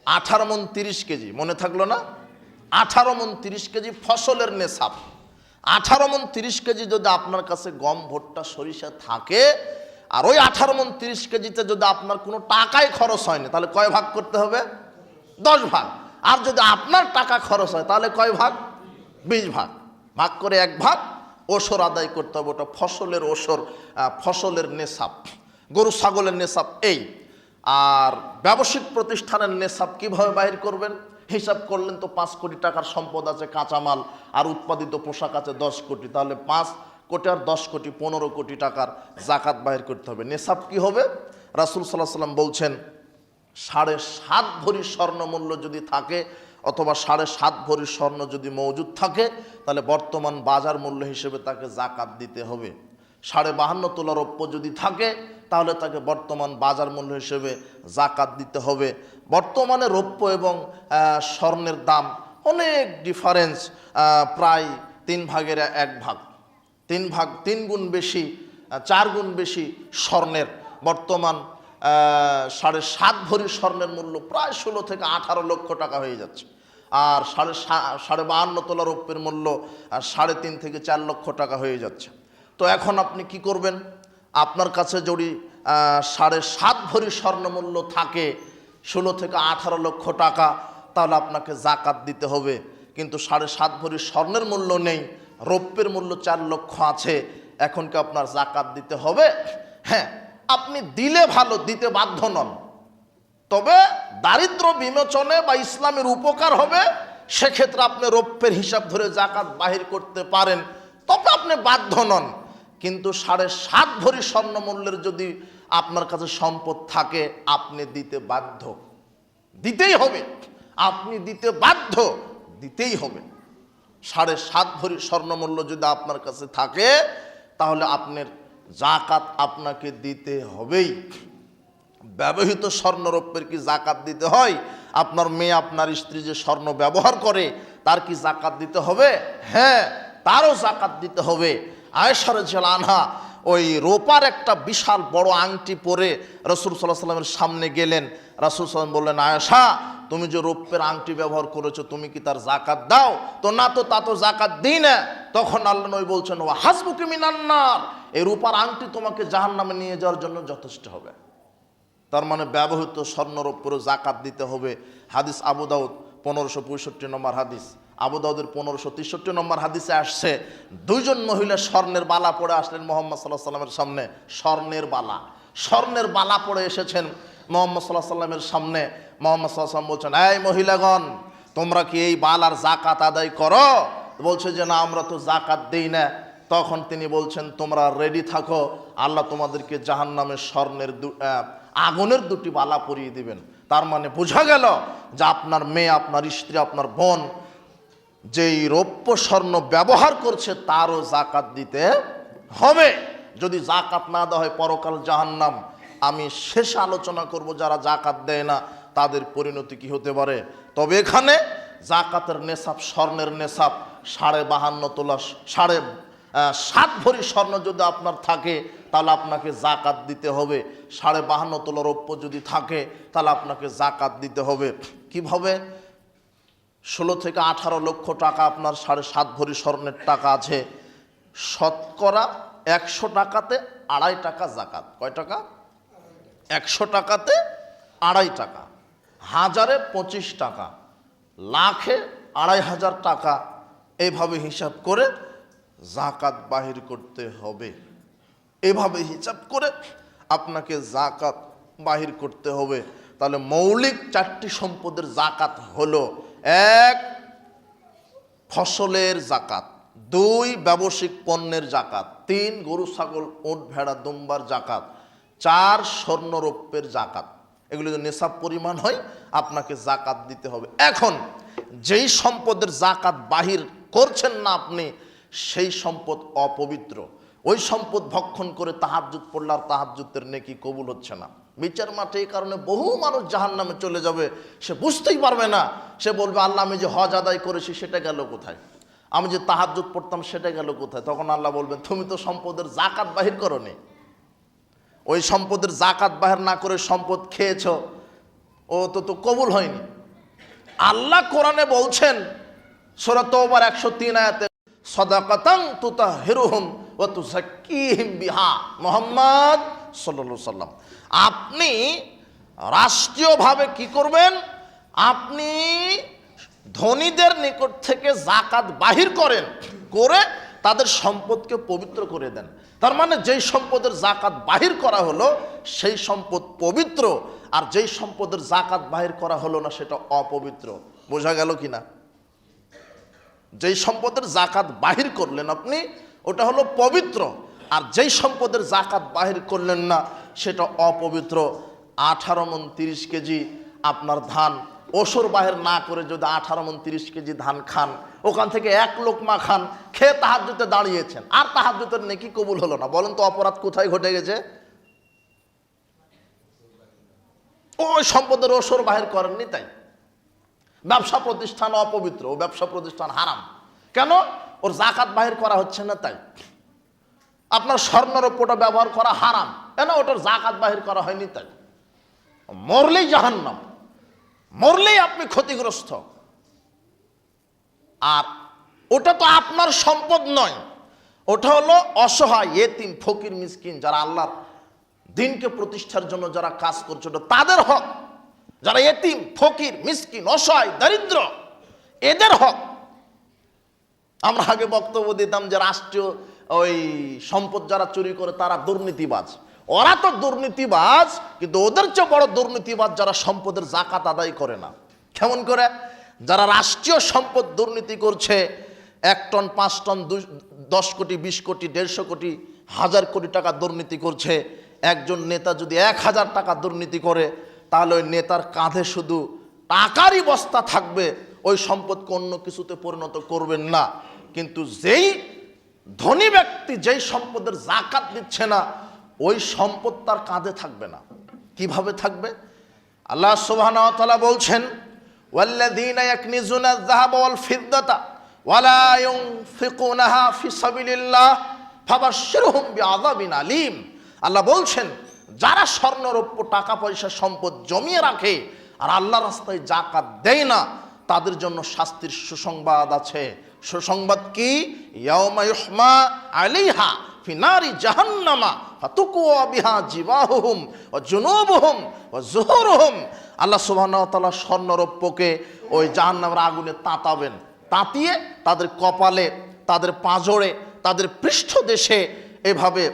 18 মণ 30 কেজি, মনে থাকলো না? 18 মণ 30 কেজি ফসলের নেশাব। 18 মণ 30 কেজি যদি আপনার কাছে গম, ভুট্টা, সরিষা থাকে, আর ওই 18 মণ 30 কেজিতে যদি আপনার কোনো টাকাই খরচ হয়নি, তাহলে কয় ভাগ করতে হবে? 10 ভাগ। আর যদি আপনার টাকা খরচ হয় তাহলে কয় ভাগ? 20 ভাগ। ভাগ করে 1 ভাগ ওসর আদায় করতে হবে। ওটা ফসলের ওসর, ফসলের নেশাব। গরু ছাগলের নেশাব এই। আর ব্যবসায়িক প্রতিষ্ঠানের নেশাব কিভাবে বাহির করবেন? হিসাব করলেন তো 5 কোটি টাকার সম্পদ আছে, কাঁচামাল আর উৎপাদিত পোশাক আছে 10 কোটি, তাহলে 5 কোটি আর 10 কোটি 15 কোটি টাকার জাকাত বাহির করতে হবে। নেশাব কি হবে? রাসূল সাল্লাল্লাহু আলাইহি ওয়াসাল্লাম বলছেন 7.5 ভরি স্বর্ণ মূল্য যদি থাকে, অথবা 7.5 ভরি স্বর্ণ যদি মজুদ থাকে, তাহলে বর্তমান বাজার মূল্য হিসেবে তাকে জাকাত দিতে হবে। 52.5 তোলা রৌপ্য যদি থাকে তাহলে তাকে বর্তমান বাজার মূল্য হিসেবে জাকাত দিতে হবে। বর্তমানে রৌপ্য এবং স্বর্ণের দাম অনেক ডিফারেন্স, প্রায় 3 ভাগের 1 ভাগ, 3 গুণ বেশি, 4 গুণ বেশি স্বর্ণের। বর্তমান 7.5 ভরি স্বর্ণের মূল্য প্রায় 16 থেকে 18 লক্ষ টাকা হয়ে যাচ্ছে। আর 52.5 তোলা রৌপ্যের মূল্য 3.5 থেকে 4 লক্ষ টাকা হয়ে যাচ্ছে। তো এখন আপনি কি করবেন? আপনার কাছে যদি 7.5 ভরি স্বর্ণ মূল্য থাকে, 16 থেকে 18 লক্ষ টাকা, তাহলে আপনাকে জাকাত দিতে হবে। কিন্তু 7.5 ভরি স্বর্ণের মূল্য নেই, রৌপ্যের মূল্য 4 লক্ষ আছে, এখন কি আপনার জাকাত দিতে হবে? হ্যাঁ, আপনি দিলে ভালো, দিতে বাধ্য নন। তবে দারিদ্র বিমোচনে বা ইসলামের উপকার হবে, সেক্ষেত্রে আপনি রৌপ্যের হিসাব ধরে জাকাত বাহির করতে পারেন, তবে আপনি বাধ্য নন। কিন্তু 7.5 ভরি স্বর্ণ মূল্যের যদি আপনার কাছে সম্পদ থাকে, আপনি দিতে বাধ্য, দিতেই হবে। আপনি দিতে বাধ্য, দিতেই হবে। 7.5 ভরি স্বর্ণ মূল্য যদি আপনার কাছে থাকে, তাহলে আপনার জাকাত আপনাকে দিতে হবেই। ব্যবহৃত স্বর্ণরৌপ্যের কি জাকাত দিতে হয়? আপনার মেয়ে, আপনার স্ত্রী যে স্বর্ণ ব্যবহার করে, তার কি জাকাত দিতে হবে? হ্যাঁ, তারও জাকাত দিতে হবে। আয়েশা রাদিয়াল্লাহু আনহা ওই রূপার একটা বিশাল বড় আংটি পরে রাসূল সাল্লাল্লাহু আলাইহি ওয়াসাল্লামের সামনে গেলেন। রাসূল সাল্লাল্লাহু আলাইহি ওয়াসাল্লাম বললেন, আয়েশা, তুমি যে রৌপ্যের আংটি ব্যবহার করেছো, তুমি কি তার জাকাত দাও? তো না, তো তা তো জাকাত দিই না। তখন আল্লাহ নবী বলছেন, ওয়া হাসবুকি মিনান নার, এই রূপার আংটি তোমাকে জাহান্নামে নিয়ে যাওয়ার জন্য যথেষ্ট হবে। তার মানে ব্যবহৃত স্বর্ণরৌপ্যেরও জাকাত দিতে হবে। হাদিস আবু দাউদ 1565 নম্বর হাদিস, আবু দাউদের 1563 নম্বর হাদিসে আসছে, 2 জন মহিলা স্বর্ণের বালা পরে আসলেন মুহাম্মদ সাল্লাল্লাহু আলাইহি ওয়াসাল্লামের সামনে। স্বর্ণের বালা পরে এসেছেন মুহাম্মদ সাল্লাল্লাহু আলাইহি ওয়াসাল্লামের সামনে। মুহাম্মদ সাল্লাল্লাহু আলাইহি ওয়াসাল্লাম বলছেন, এই মহিলাগণ, তোমরা কি এই বালার জাকাত আদায় করো? বলছে যে না, আমরা তো জাকাত দেই না। তখন তিনি বলছেন, তোমরা রেডি থাকো, আল্লাহ তোমাদেরকে জাহান্নামের স্বর্ণের আগুনের 2টি বালা পরিয়ে দিবেন। তার মানে বোঝা গেল যে আপনার মেয়ে, আপনার স্ত্রী, আপনার বোন যেই রৌপ্য স্বর্ণ ব্যবহার করছে, তারও জাকাত দিতে হবে। যদি জাকাত না দেওয়া হয়, পরকাল জাহান্নাম। আমি শেষে আলোচনা করব যারা জাকাত দেয় না তাদের পরিণতি কি হতে পারে। তবে এখানে জাকাতের নেশাব, স্বর্ণের নেশাব 52.5 তোলা, 7.5 ভরি স্বর্ণ যদি আপনার থাকে, তাহলে আপনাকে জাকাত দিতে হবে। 52.5 তোলা রৌপ্য যদি থাকে, তাহলে আপনাকে জাকাত দিতে হবে। কিভাবে? 16 থেকে 18 লক্ষ টাকা আপনার 7.5 ভরি স্বর্ণের টাকা আছে, শতকরা 100 টাকাতে 2.5 টাকা জাকাত। কয় টাকা? 100 টাকাতে 2.5 টাকা, হাজারে 25 টাকা, লাখে 2.5 হাজার টাকা। এইভাবে হিসাব করে জাকাত বাহির করতে হবে। এভাবে হিসাব করে আপনাকে জাকাত বাহির করতে হবে। তাহলে মৌলিক 4টি সম্পদের জাকাত হলো: 1 ফসলের জাকাত, 2 ব্যবসায়িক পণ্যের জাকাত, 3 গরু ছাগল উট ভেড়া দুম্বার জাকাত, 4 স্বর্ণরৌপ্যের জাকাত। এগুলো যদি নেশাব পরিমাণ হয় আপনাকে জাকাত দিতে হবে। এখন যেই সম্পদের জাকাত বাহির করছেন না আপনি, সেই সম্পদ অপবিত্র। ওই সম্পদ ভক্ষণ করে তাহাজ্জুদ পড়লে আর তাহাজ্জুদের নেকি কবুল হচ্ছে না। বিচার মাঠে এই কারণে বহু মানুষ জাহান্নামে চলে যাবে, সে বুঝতেই পারবে না। সে বলবে, আল্লাহ আমি যে হজ আদায় করেছি সেটা গেল কোথায়, আমি যে তাহাজ্জুদ পড়তাম সেটা গেল কোথায়। তখন আল্লাহ বলবেন, তুমি তো সম্পদের জাকাত বাহির করোনি। ওই সম্পদের জাকাত বাহির না করে সম্পদ খেয়েছ, ও তো কবুল হয়নি। আল্লাহ কোরআনে বলছেন সূরা তাওবার 103 আয়াতে, সাদাকাতান তুতাহিরুহুম ওয়া তুযাক্কিহিম বিহা। মুহাম্মদ সাল্লাল্লাহু আলাইহি সাল্লাম, আপনি রাষ্ট্রীয়ভাবে কি করবেন? আপনি ধনীদের নিকট থেকে জাকাত বাহির করেন, করে তাদের সম্পদকে পবিত্র করে দেন। তার মানে যেই সম্পদের জাকাত বাহির করা হলো সেই সম্পদ পবিত্র, আর যেই সম্পদের জাকাত বাহির করা হলো না সেটা অপবিত্র। বোঝা গেল কিনা? যেই সম্পদের জাকাত বাহির করলেন আপনি, ওটা হলো পবিত্র, আর যেই সম্পদের জাকাত বাহির করলেন না সেটা অপবিত্র। 18 মণ 30 কেজি আপনার ধান ওসর বাহির না করে যদি 18 মণ 30 কেজি ধান খান, ওখান থেকে 1 লোকমা খান, খেয়ে তাহাজ্জুদে দাঁড়িয়েছেন, আর তাহাজ্জুদের নেকি কবুল হলো না, বলেন তো অপরাধ কোথায় ঘটে গেছে? ওই সম্পদের ওসর বাহির করেননি তাই। ব্যবসা প্রতিষ্ঠান অপবিত্র, ও ব্যবসা প্রতিষ্ঠান হারাম। কেন? ওর জাকাত বাহির করা হচ্ছে না তাই। আপনার স্বর্ণরৌপ্যটা ব্যবহার করা হারাম, কেন? ওটার জাকাত বাহির করা হয়নি তাই। মরলেই জাহান্নাম, মরলেই আপনি ক্ষতিগ্রস্ত। আর ওটা তো আপনার সম্পদ নয়, ওটা হলো অসহায় এতিম ফকির মিসকিন, যারা আল্লাহর দিনকে প্রতিষ্ঠার জন্য যারা কাজ করছে, ওটা তাদের হক। যারা এতিম ফকির মিসকিন অসহায় দরিদ্র, এদের হক। আমরা আগে বক্তব্য দিতাম যে রাষ্ট্রীয় ওই সম্পদ যারা চুরি করে তারা দুর্নীতিবাজ। ওরা তো দুর্নীতিবাজ, কিন্তু ওদের চেয়ে বড় দুর্নীতিবাজ যারা সম্পদের জাকাত আদায় করে না। কেমন করে? যারা রাষ্ট্রীয় সম্পদ দুর্নীতি করছে, 1 টন 5 টন 10 কোটি 20 কোটি 150 কোটি 1000 কোটি টাকা দুর্নীতি করছে। একজন নেতা যদি 1000 টাকা দুর্নীতি করে, তাহলে ওই নেতার কাঁধে শুধু টাকারই বস্তা থাকবে, ওই সম্পদকে অন্য কিছুতে পরিণত করবেন না। কিন্তু যেই ধনী ব্যক্তি যেই সম্পদের জাকাত দিচ্ছে না, ওই সম্পদ তার কাঁধে থাকবে না। কিভাবে থাকবে? আল্লাহ সুবহানাহু ওয়া তাআলা বলছেন, ওয়াল্লাযীনা ইয়াকনিজুনা আয-যাহাবা ওয়াল ফিদ্দাতা ওয়া লা ইউনফিকুনাহা ফি সাবিলিল্লাহ ফাবাশশিরহুম বিআযাবিন আলীম। আল্লাহ বলছেন, যারা স্বর্ণরৌপ্য টাকা পয়সা সম্পদ জমিয়ে রাখে আর আল্লাহর রাস্তায় জাকাত দেয় না, তাদের জন্য শাস্তির সুসংবাদ আছে। সুসংবাদ কি? ইয়াউমা ইউহমা আলাইহা ফি নারি জাহান্নামা ফাতুকুয়া বিহা জিবাহুহুম ওয়া জুনুবুহুম ওয়া যুহুরুহুম। আল্লাহ সুবহানাহু ওয়া তাআলা স্বর্ণরৌপ্যকে ওই জাহান্নামের আগুনে তাতাবেন, তাতিয়ে তাদের কপালে, তাদের পাঁজরে, তাদের পৃষ্ঠদেশে এভাবে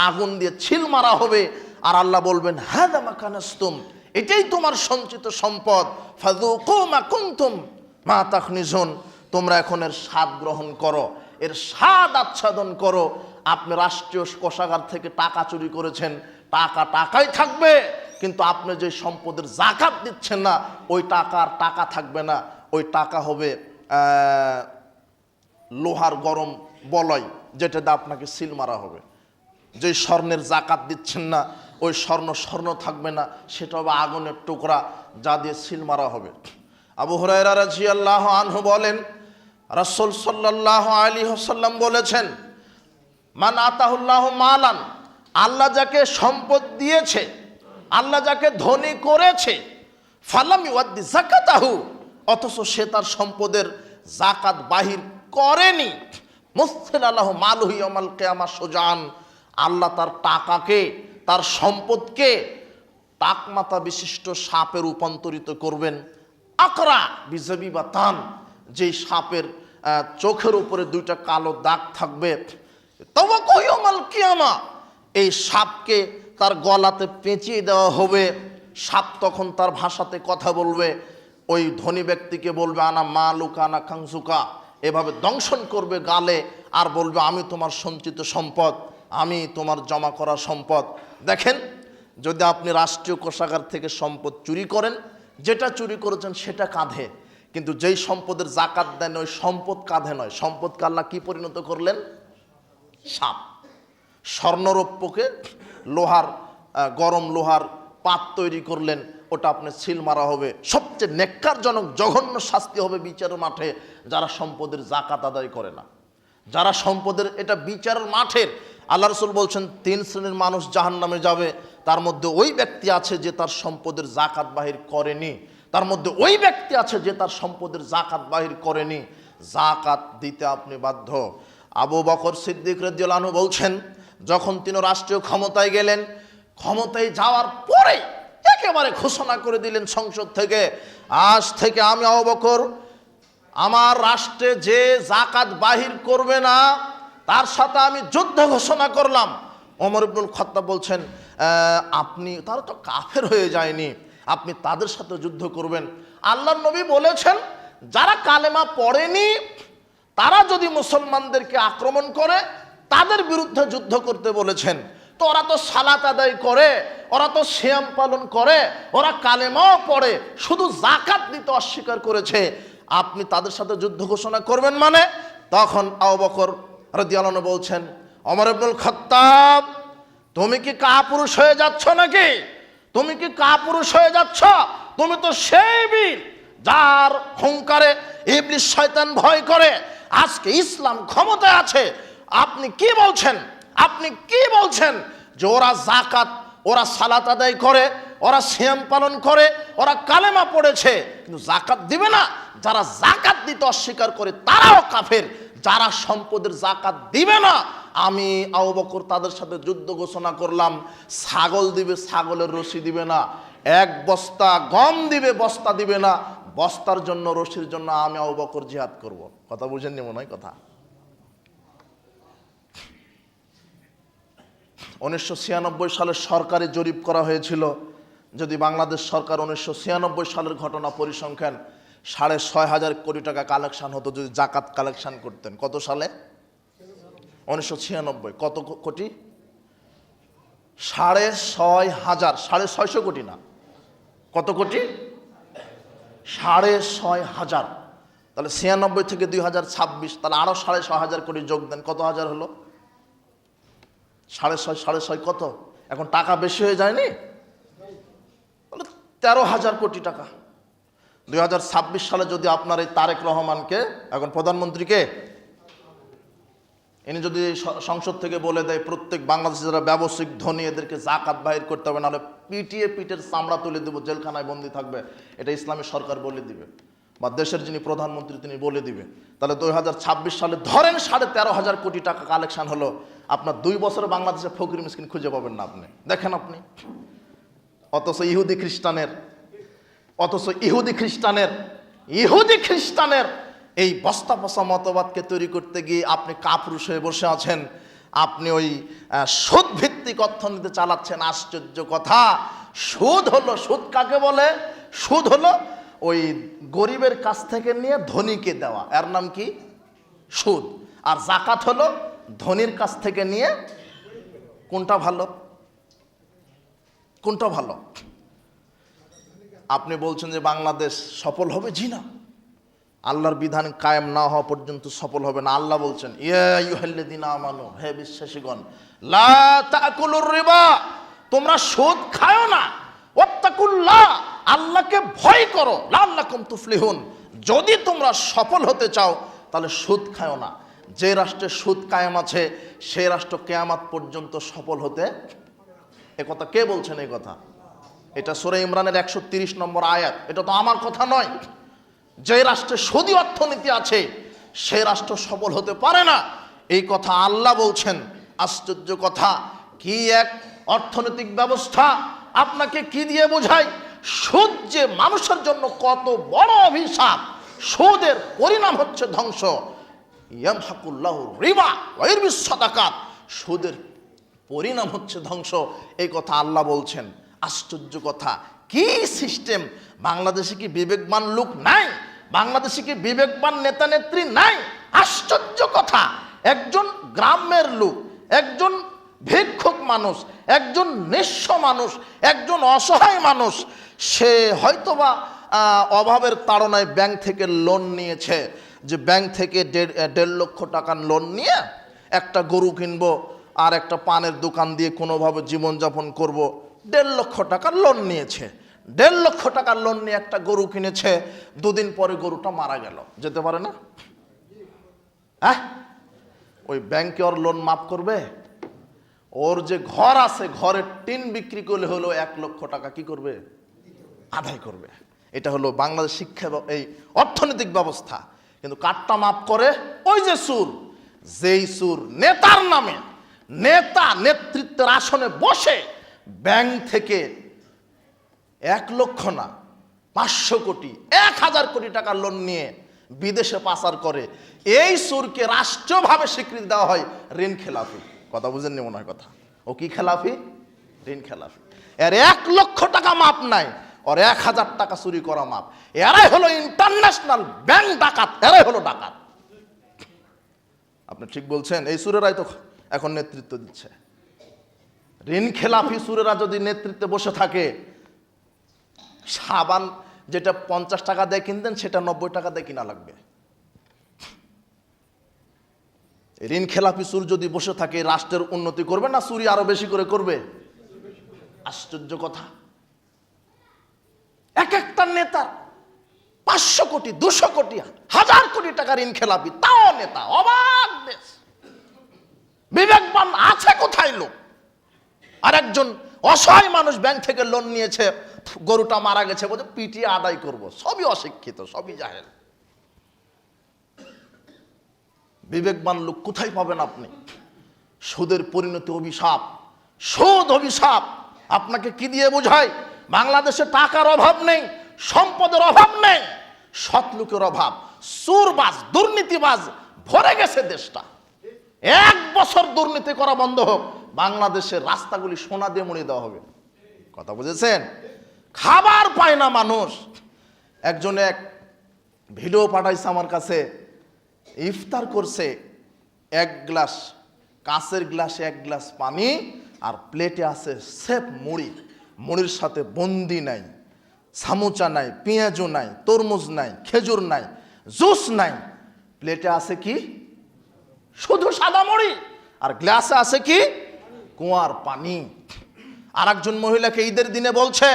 আগুন দিয়ে ছিল মারা হবে। আর আল্লাহ বলবেন, হাযা মা কানাসতুম, এটাই তোমার সঞ্চিত সম্পদ, ফাযুকু মা কুনতুম মা তাখনিজুন, তোমরা এখন এর স্বাদ গ্রহণ করো, এর স্বাদ আচ্ছাদন করো। আপনি রাষ্ট্রীয় কোষাগার থেকে টাকা চুরি করেছেন, টাকা টাকাই থাকবে, কিন্তু আপনি যে সম্পদের জাকাত দিচ্ছেন না, ওই টাকার টাকা থাকবে না, ওই টাকা হবে লোহার গরম বলয়, যেটাতে আপনাকে সিল মারা হবে। যে স্বর্ণের জাকাত দিচ্ছেন না, ওই স্বর্ণ থাকবে না, সেটা হবে আগুনের টুকরা, যা দিয়ে সিল মারা হবে। আবু হুরায়রা রাদিয়াল্লাহু আনহু বলেন, রাসূল সাল্লাল্লাহু আলাইহি ওয়াসাল্লাম বলেছেন, মান আতাহুল্লাহু মালান, আল্লাহ যাকে সম্পদ দিয়েছে, আল্লাহ যাকে ধনী করেছে, ফালাম ইউআদ্দি যাকাতাহু, অথচ সে তার সম্পদের জাকাত বাহির করেনি, মুসফিল আল্লাহু মালুহু ইয়াউমাল কিয়ামা সুজান, আল্লাহ তার টাকাকে, তার সম্পদকে টাকমাথা বিশিষ্ট সাপে রূপান্তরিত করবেন। আকরা বিজাবিবাতান, যেই সাপের চোখের উপরে দুইটা কালো দাগ থাকবে, তওবা কয়মাল কিয়ামা, এই সাপকে তার গলাতে পেঁচিয়ে দেওয়া হবে। সাপ তখন তার ভাষাতে কথা বলবে, ওই ধনী ব্যক্তিকে বলবে আনা মালুকা আনা কাংসুকা, এভাবে দংশন করবে গালে, আর বলবে আমি তোমার সঞ্চিত সম্পদ, আমি তোমার জমা করা সম্পদ। দেখেন, যদি আপনি রাষ্ট্রীয় কোষাগার থেকে সম্পদ চুরি করেন, যেটা চুরি করেছেন সেটা কাঁধে, কিন্তু যেই সম্পদের জাকাত দেন ওই সম্পদ কাঁধে নয়। সম্পদকে আল্লাহ কি পরিণত করলেন? সাপ। স্বর্ণরৌপ্যকে লোহার, গরম লোহার পাত তৈরি করলেন, ওটা আপনার সিল মারা হবে। সবচেয়ে নেক্কারজনক জঘন্য শাস্তি হবে বিচারের মাঠে যারা সম্পদের জাকাত আদায় করে না, যারা সম্পদের, এটা বিচারের মাঠের। আল্লাহ রাসূল বলছেন 3 শ্রেণীর মানুষ জাহান্নামে যাবে, তার মধ্যে ওই ব্যক্তি আছে যে তার সম্পদের জাকাত বাহির করেনি, তার মধ্যে ওই ব্যক্তি আছে যে তার সম্পদের জাকাত বাহির করেনি। জাকাত দিতে আপনি বাধ্য। আবু বকর সিদ্দিক রাদিয়াল্লাহু আনহু বলছেন, যখন তিনি রাষ্ট্রীয় ক্ষমতায় গেলেন, ক্ষমতায় যাওয়ার পরে একেবারে ঘোষণা করে দিলেন সংসদ থেকে, আজ থেকে আমি আবু বকর আমার রাষ্ট্রে যে জাকাত বাহির করবে না তার সাথে আমি যুদ্ধ ঘোষণা করলাম। ওমর ইবনুল খাত্তাব বলছেন, আপনি, তারা তো কাফের হয়ে যায়নি, আপনি তাদের সাথে যুদ্ধ করবেন। আল্লাহর নবী বলেছেন, যারা কালেমা পড়েনি তারা যদি মুসলমানদেরকে আক্রমণ করে তাদের বিরুদ্ধে যুদ্ধ করতে বলেছেন। তো ওরা তো সালাত আদায় করে, ওরা তো সিয়াম পালন করে, ওরা কালেমাও পড়ে, শুধু জাকাত দিতে অস্বীকার করেছে, আপনি তাদের সাথে যুদ্ধ ঘোষণা করবেন মানে? তখন আবু বকর রাদিয়াল্লাহু আনহু বলছেন, ওমর ইবনুল খাত্তাব তুমি কি কাপুরুষ হয়ে যাচ্ছ নাকি? তুমি কি কাপুরুষ হয়ে যাচ্ছ? তুমি তো সেই বীর যার হুঙ্কারে ইবলিস শয়তান ভয় করে। আজকে ইসলাম ক্ষমতায় আছে, আপনি কি বলছেন? আপনি কি বলছেন যে ওরা জাকাত, ওরা সালাত আদায় করে, ওরা সিয়াম পালন করে, ওরা কালেমা পড়েছে, কিন্তু জাকাত দিবে না? যারা জাকাত দিতে অস্বীকার করে তারাও কাফের। যারা সম্পদের জাকাত দিবে না, আমি আবু বকর তাদের সাথে যুদ্ধ ঘোষণা করলাম। ছাগল দিবে, ছাগলের রশি দিবে না। 1 বস্তা গম দিবে, বস্তা দিবে না। বস্তার জন্য, রশির জন্য আমি আবু বকর জিহাদ করব। কথা বুঝেননি মনে হয় কথা? 1996 সালে সরকারি জরিপ করা হয়েছিল, যদি বাংলাদেশ সরকার 1996 সালের ঘটনা পরিসংখ্যান 6,500 কোটি টাকা কালেকশন হতো যদি জাকাত কালেকশন করতেন। কত সালে? 1996। কত কোটি? 6,500, 650 কোটি না, কত কোটি? 6,500। তাহলে 96 থেকে 2026, তাহলে আরো 6,500 কোটি যোগ দেন, কত হাজার হলো? 6,500 কত? এখন টাকা বেশি হয়ে যায়নি? 13,000 কোটি টাকা। 2026 সালে যদি আপনার এই তারেক রহমানকে, এখন প্রধানমন্ত্রীকে, ইনি যদি সংসদ থেকে বলে দেয় প্রত্যেক বাংলাদেশে যারা ব্যবসায়িক ধনী এদেরকে জাকাত বাহির করতে হবে, নাহলে পিটিয়ে পিঠের চামড়া তুলে দেবো, জেলখানায় বন্দি থাকবে, এটা ইসলামী সরকার বলে দিবে, বা দেশের যিনি প্রধানমন্ত্রী তিনি বলে দিবে, তাহলে 2026 সালে ধরেন 13,500 কোটি টাকা কালেকশন হলো। আপনার 2 বছরে বাংলাদেশে ফকির মিসকিন খুঁজে পাবেন না আপনি। দেখেন আপনি, অথচ ইহুদি খ্রিস্টানের এই বস্তা বস্তা মতবাদকে তৈরি করতে গিয়ে আপনি কাপুরুষ হয়ে বসে আছেন। আপনি ওই সুদ ভিত্তিক অর্থনীতি চালাচ্ছেন। আশ্চর্য কথা, সুদ হলো, সুদ কাকে বলে? সুদ হলো ওই গরিবের কাছ থেকে নিয়ে ধনীকে দেওয়া, এর নাম কি? সুদ। আর জাকাত হলো ধনীর কাছ থেকে নিয়ে। কোনটা ভালো? কোনটা ভালো? আপনি বলছেন যে বাংলাদেশ সফল হবে। জি না, আল্লাহর বিধান কায়েম না হওয়া পর্যন্ত সফল হবে না। আল্লাহ বলছেন, ইয়া আইয়ুহাল্লাযীনা আমানু, হে বিশ্বাসীগণ, লা তাকুলুর রিবা, তোমরা সুদ খাও না। ওয়াত্তাকুল্লাহ, আল্লাহকে ভয় করো। লাআল্লাকুম তুফলিহুন, যদি তোমরা সফল হতে চাও তাহলে সুদ খাও না। যে রাষ্ট্রে সুদ কায়েম আছে সেই রাষ্ট্র কিয়ামত পর্যন্ত সফল হতে। এ কথা কে বলছেন? এই কথা এটা সূরা ইমরানের 130 নম্বর আয়াত। এটা তো আমার কথা নয়। যে রাষ্ট্রে সুদী অর্থনীতি আছে সেই রাষ্ট্র সফল হতে পারে না, এই কথা আল্লাহ বলছেন। আশ্চর্য কথা, কি এক অর্থনৈতিক ব্যবস্থা! আপনাকে কি দিয়ে বোঝাই সুদ যে মানুষের জন্য কত বড় অভিশাপ, সুদের পরিণাম হচ্ছে ধ্বংস। ইয়ামহাকুল্লাহু রিবা ওয়া ইরবিস সাদাকাত, সুদের পরিণাম হচ্ছে ধ্বংস, এই কথা আল্লাহ বলছেন। আশ্চর্য কথা, কি সিস্টেম! বাংলাদেশে কি বিবেকবান লোক নাই? বাংলাদেশে কি বিবেকবান নেতা নেত্রী নাই? আশ্চর্য কথা, একজন গ্রামের লোক, একজন ভিক্ষুক মানুষ, একজন নিঃস্ব মানুষ, একজন অসহায় মানুষ, সে হয়তোবা অভাবের তাড়নায় ব্যাংক থেকে লোন নিয়েছে, যে ব্যাংক থেকে 1.5 লক্ষ টাকার লোন নিয়ে একটা গরু কিনবো আর একটা পানের দোকান দিয়ে কোনোভাবে জীবনযাপন করব। 1.5 লক্ষ টাকার লোন নিয়েছে, 1.5 লক্ষ টাকার লোন নিয়ে একটা গরু কিনেছে, 2 দিন পরে গরুটা মারা গেল, যেতে পারে না? ওই ব্যাংকে ওর লোন মাফ করবে? ওর যে ঘর আছে, ঘরের টিন বিক্রি করলে হলো 1 লক্ষ টাকা কি করবে? আদায় করবে। এটা হলো বাংলাদেশ শিক্ষা, এই অর্থনৈতিক ব্যবস্থা। কিন্তু কাটটা মাফ করে ওই যে সুর, যেই সুর নেতার নামে, নেতা নেতৃত্বের আসনে বসে ব্যাংক থেকে 1 লক্ষ না 500 কোটি 1000 কোটি টাকা লোন নিয়ে বিদেশে পাচার করে, এই সুরকে রাষ্ট্রীয়ভাবে স্বীকৃতি দেওয়া হয় ঋণ খেলাফি। কথা বুঝেননি মনে হয় কথা? ও কি খেলাফি? ঋণ খেলাফি। এর 1 লক্ষ টাকা মাপ নাই, ওর 1000 টাকা চুরি করা মাপ। এরাই হলো ইন্টারন্যাশনাল ব্যাংক ডাকাত, এরাই হলো ডাকাত। আপনি ঠিক বলছেন, এই সুরেরাই তো এখন নেতৃত্ব দিচ্ছে। ঋণ খেলাফি সুরেরা যদি নেতৃত্বে বসে থাকে, সাবান যেটা 50 টাকা দিয়ে কিনতেন সেটা 90 টাকা দিয়ে কিনা লাগবে। ঋণ খেলাফি সুর যদি বসে থাকে, রাষ্ট্রের উন্নতি করবে না চুরি আরো বেশি করে করবে? আশ্চর্য কথা, এক একটা নেতা 500 কোটি 200 কোটি 1000 কোটি টাকা ঋণ খেলাফি, তাও নেতা। অবাক দেশ, বিবেকবান আছে কোথায় লোক? আর একজন অসহায় মানুষ ব্যাংক থেকে লোন নিয়েছে, গরুটা মারা গেছে, বলছে পিটিয়ে আদায় করব। সবই অশিক্ষিত, সবই জাহেল। বিবেকবান লোক কোথায় পাবেন আপনি? সুদের পরিণতি অভিশাপ, সুদ অভিশাপ। আপনাকে কি দিয়ে বোঝায়? বাংলাদেশে টাকার অভাব নেই, সম্পদের অভাব নেই, সৎ লোকের অভাব। সুরবাজ দুর্নীতিবাজ ভরে গেছে দেশটা। 1 বছর দুর্নীতি করা বন্ধ হোক, বাংলাদেশের রাস্তাগুলি সোনা দিয়ে মুড়িয়ে দেওয়া হবে। কথা বুঝেছেন? খাবার পায় না মানুষ। একজনে এক ভিডিও পাঠাইছে আমার কাছে, ইফতার করছে, 1 গ্লাস কাঁচের গ্লাসে 1 গ্লাস পানি, আর প্লেটে আছে সেপ মুড়ি। মুড়ির সাথে বন্দি নাই, সামুচা নাই, পেঁয়াজও নাই, তরমুজ নাই, খেজুর নাই, জুস নাই। প্লেটে আছে কি? শুধু সাদা মুড়ি। আর গ্লাসে আছে কি? কুয়ার পানি। আর একজন মহিলাকে ঈদের দিনে বলছে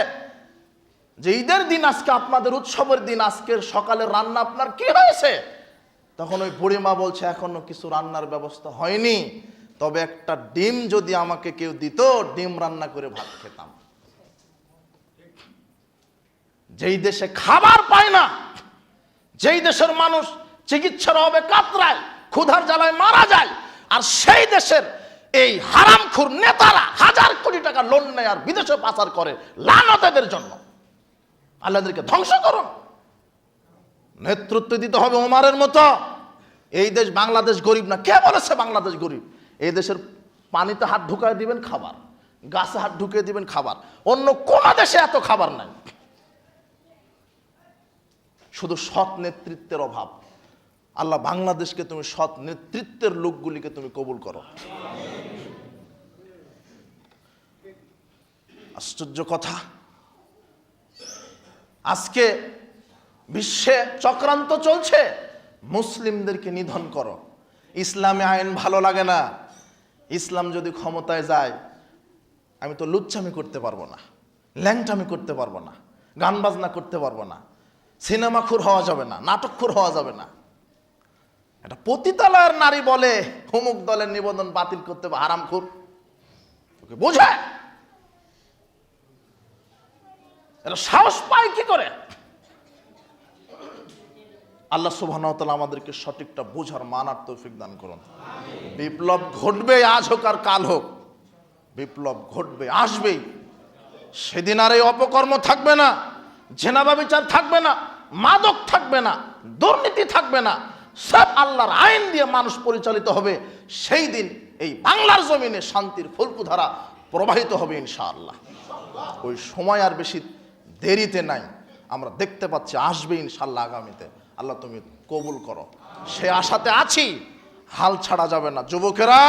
যে ঈদের দিন আজকে আপনাদের উৎসবের দিন, আজকের সকালের রান্না আপনার কি হয়েছে? তখন ওই বুড়িমা বলছে এখনো কিছু রান্নার ব্যবস্থা হয়নি, তবে একটা ডিম যদি আমাকে কেউ দিত, ডিম রান্না করে ভাত খেতাম। যেই দেশে খাবার পায় না, যেই দেশের মানুষ চিকিৎসার অভাবে কাতরায়, ক্ষুধার জ্বালায় মারা যায়, আর সেই দেশের এই হারামখোর নেতারা 1000 কোটি টাকা লোন নেয় আর বিদেশে পাচার করে, লানত এদের জন্য। আল্লাহদেরকে ধ্বংস করুন। নেতৃত্ব দিতে হবে ওমারের মতো। এই দেশ বাংলাদেশ গরিব না, কে বলেছে বাংলাদেশ গরিব? এই দেশের পানিতে হাত ঢুকায় দিবেন খাবার, গাছে হাত ঢুকিয়ে দিবেন খাবার। অন্য কোন দেশে এত খাবার নাই। শুধু সৎ নেতৃত্বের অভাব। আল্লাহ বাংলাদেশকে তুমি সৎ নেতৃত্বের লোকগুলিকে তুমি কবুল করো। আশ্চর্য কথা, আজকে বিশ্বে চক্রান্ত চলছে, মুসলিমদেরকে নিধন করো। ইসলামে আইন ভালো লাগে না। ইসলাম যদি ক্ষমতায় যায়, আমি তো লুচ্চামি করতে পারবো না, ল্যাংটামি করতে পারবো না, গান বাজনা করতে পারবো না, সিনেমাখুর হওয়া যাবে না, নাটকখুর হওয়া যাবে না। এটা পতিতালয়ের নারী বলে অমুক দলের নিবন্ধন বাতিল করতে হবে, হারামখুর। ওকে বোঝায়, এটা সাহস পায় কি করে? আল্লাহ সুবহানাহু ওয়া তাআলা আমাদেরকে সঠিকটা বোঝার মানার তৌফিক দান করুন। বিপ্লব ঘটবে, আজ হোক আর কাল হোক, বিপ্লব ঘটবে, আসবেই। সেদিন আর এই অপকর্ম থাকবে না, জেনাবা বিচার থাকবে না, মাদক থাকবে না, দুর্নীতি থাকবে না, সব আল্লাহর আইন দিয়ে মানুষ পরিচালিত হবে। সেই দিন এই বাংলার জমিনে শান্তির ফুলকুধারা প্রবাহিত হবে ইনশাআল্লাহ। ওই সময় আর বেশি দেরিতে নাই, আমরা দেখতে পাচ্ছি আসবে ইনশাআল্লাহ আগামীতে। আল্লাহ তুমি কবুল করো, সে আশাতে আছি, হাল ছাড়া যাবে না। যুবকেরা,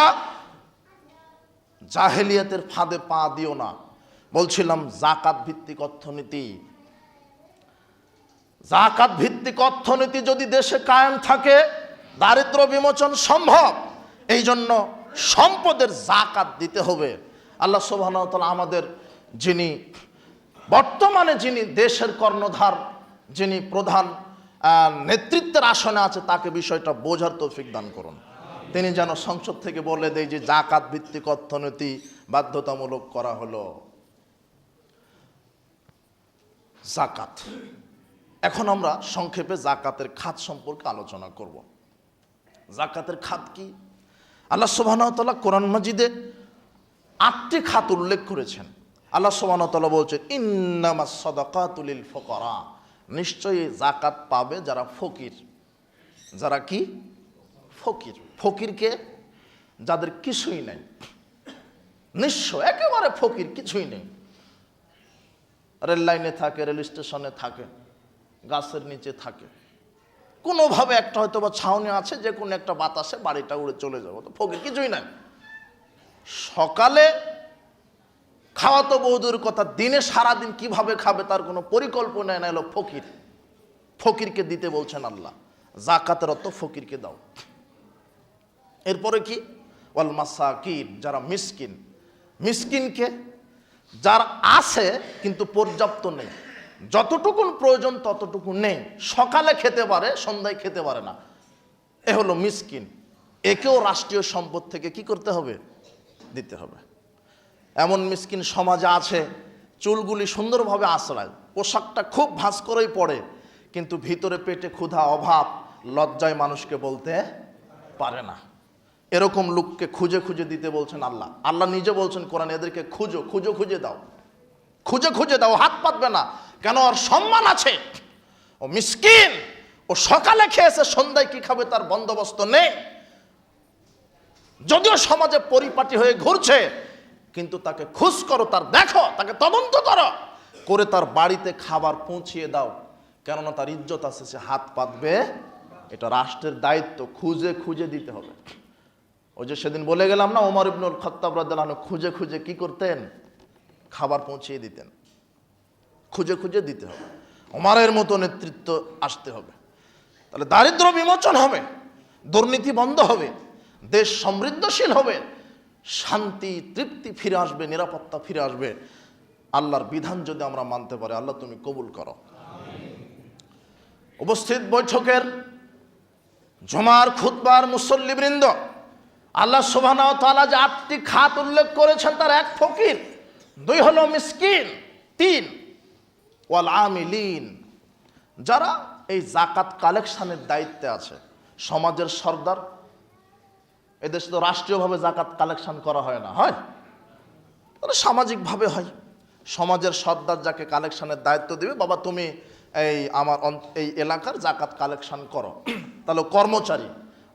জাহেলিয়াতের ফাঁদে পা দিও না। বলছিলাম যাকাত ভিত্তিক অর্থনীতি, যাকাত ভিত্তিক অর্থনীতি যদি দেশে কায়েম থাকে দারিদ্র বিমোচন সম্ভব। এই জন্য সম্পদের যাকাত দিতে হবে। আল্লাহ সুবহানাহু ওয়া তাআলা আমাদের যিনি বর্তমানে যিনি দেশের কর্ণধার, যিনি প্রধান নেতৃত্বের আসনে আছে, তাকে বিষয়টা বোঝার তৌফিক দান করুন। তিনি যেন সংসদ থেকে বলে দেয় যে যাকাত ভিত্তিক অর্থনীতি বাধ্যতামূলক করা হলো। যাকাত, এখন আমরা সংক্ষেপে যাকাতের খাত সম্পর্কে আলোচনা করব। যাকাতের খাত কি? আল্লাহ সুবহানাহু ওয়া তাআলা কোরআন মাজিদে 8টি খাত উল্লেখ করেছেন। আল্লাহ সুবহানাহু ওয়া তাআলা বলছেন ইন্নামাস সাদাকাতু লিল ফুকারা, নিশ্চয়ই যাকাত পাবে যারা ফকির। যারা কি? ফকির। ফকিরকে যাদের কিছুই নেই, নিঃস্ব, একেবারে ফকির, কিছুই নেই, রেল লাইনে থাকে, রেল স্টেশনে থাকে, গাছের নিচে থাকে, কোনোভাবে একটা হয়তো বা ছাউনি আছে, যে কোনো একটা বাতাসে বাড়িটা উড়ে চলে যাবো, তো ফকির, কিছুই নাই। সকালে খাওয়া তো বহুদূর কথা, দিনে সারাদিন কিভাবে খাবে তার কোনো পরিকল্পনা না, এলো ফকির। ফকিরকে দিতে বলছেন আল্লাহ। যাকাতের অর্থ ফকিরকে দাও। এরপরে কি? ওয়াল মাসাকিন, যারা মিসকিন। মিসকিনকে, যার আছে কিন্তু পর্যাপ্ত নেই, যতটুকু প্রয়োজন ততটুকু নেই, সকালে খেতে পারে, সন্ধ্যায় খেতে পারে না, এ হলো মিসকিন। একেও রাষ্ট্রীয় সম্পদ থেকে কি করতে হবে? দিতে হবে। এমন মিসকিন সমাজে আছে, চুলগুলি সুন্দরভাবে আঁচড়ায়, পোশাকটা খুব ভাঁজ করেই পড়ে, কিন্তু ভিতরে পেটে ক্ষুধা, অভাব, লজ্জায় মানুষকে বলতে পারে না। এরকম লোককে খুঁজে খুঁজে দিতে বলছেন আল্লাহ। আল্লাহ নিজে বলছেন কোরআন, এদেরকে খুঁজো, খুঁজে খুঁজে দাও, খুঁজে খুঁজে দাও, হাত পাতবে না, কেন? ওর সম্মান আছে, ও মিসকিন, ও সকালে খেয়েছে, সন্ধ্যায় কি খাবে তার বন্দোবস্ত নেই। যদিও সমাজে পরিপাটি হয়ে ঘুরছে, কিন্তু তাকে খোঁজ করো, তার দেখো, তাকে তদন্ত করো, করে তার বাড়িতে খাবার পৌঁছিয়ে দাও, কেননা তার ইজ্জত আছে, সে হাত পাতবে। এটা রাষ্ট্রের দায়িত্ব, খুঁজে খুঁজে দিতে হবে। ওই যে সেদিন বলে গেলাম না, ওমর ইবনুল খাত্তাব রাদিয়াল্লাহু আনহু খুঁজে খুঁজে কি করতেন? খাবার পৌঁছিয়ে দিতেন। খুঁজে খুঁজে দিতে হবে। ওমরের মতো নেতৃত্ব আসতে হবে, তাহলে দারিদ্র বিমোচন হবে, দুর্নীতি বন্ধ হবে, দেশ সমৃদ্ধশীল হবে, শান্তি তৃপ্তি ফিরে আসবে, নিরাপত্তা ফিরে আসবে। আল্লাহর বিধান যদি আমরা মানতে পারি, আল্লাহ তুমি কবুল করো। উপস্থিত বৈঠকের জুমার খুতবার মুসল্লিবৃন্দ, আল্লাহ সুবহানাহু ওয়া তাআলা যে 8টি খাত উল্লেখ করেছেন, তার 1 ফকির, 2 হলো মিসকিন, 3 ওয়াল আমিলিন, যারা এই যাকাত কালেকশনের দায়িত্বে আছে। সমাজের সর্দার, এদেশে তো রাষ্ট্রীয়ভাবে যাকাত কালেকশন করা হয় না, হয় সামাজিকভাবে হয়। সমাজের সর্দার যাকে কালেকশনের দায়িত্ব দেবে, বাবা তুমি এই আমার এই এলাকার যাকাত কালেকশন করো, তাহলে কর্মচারী,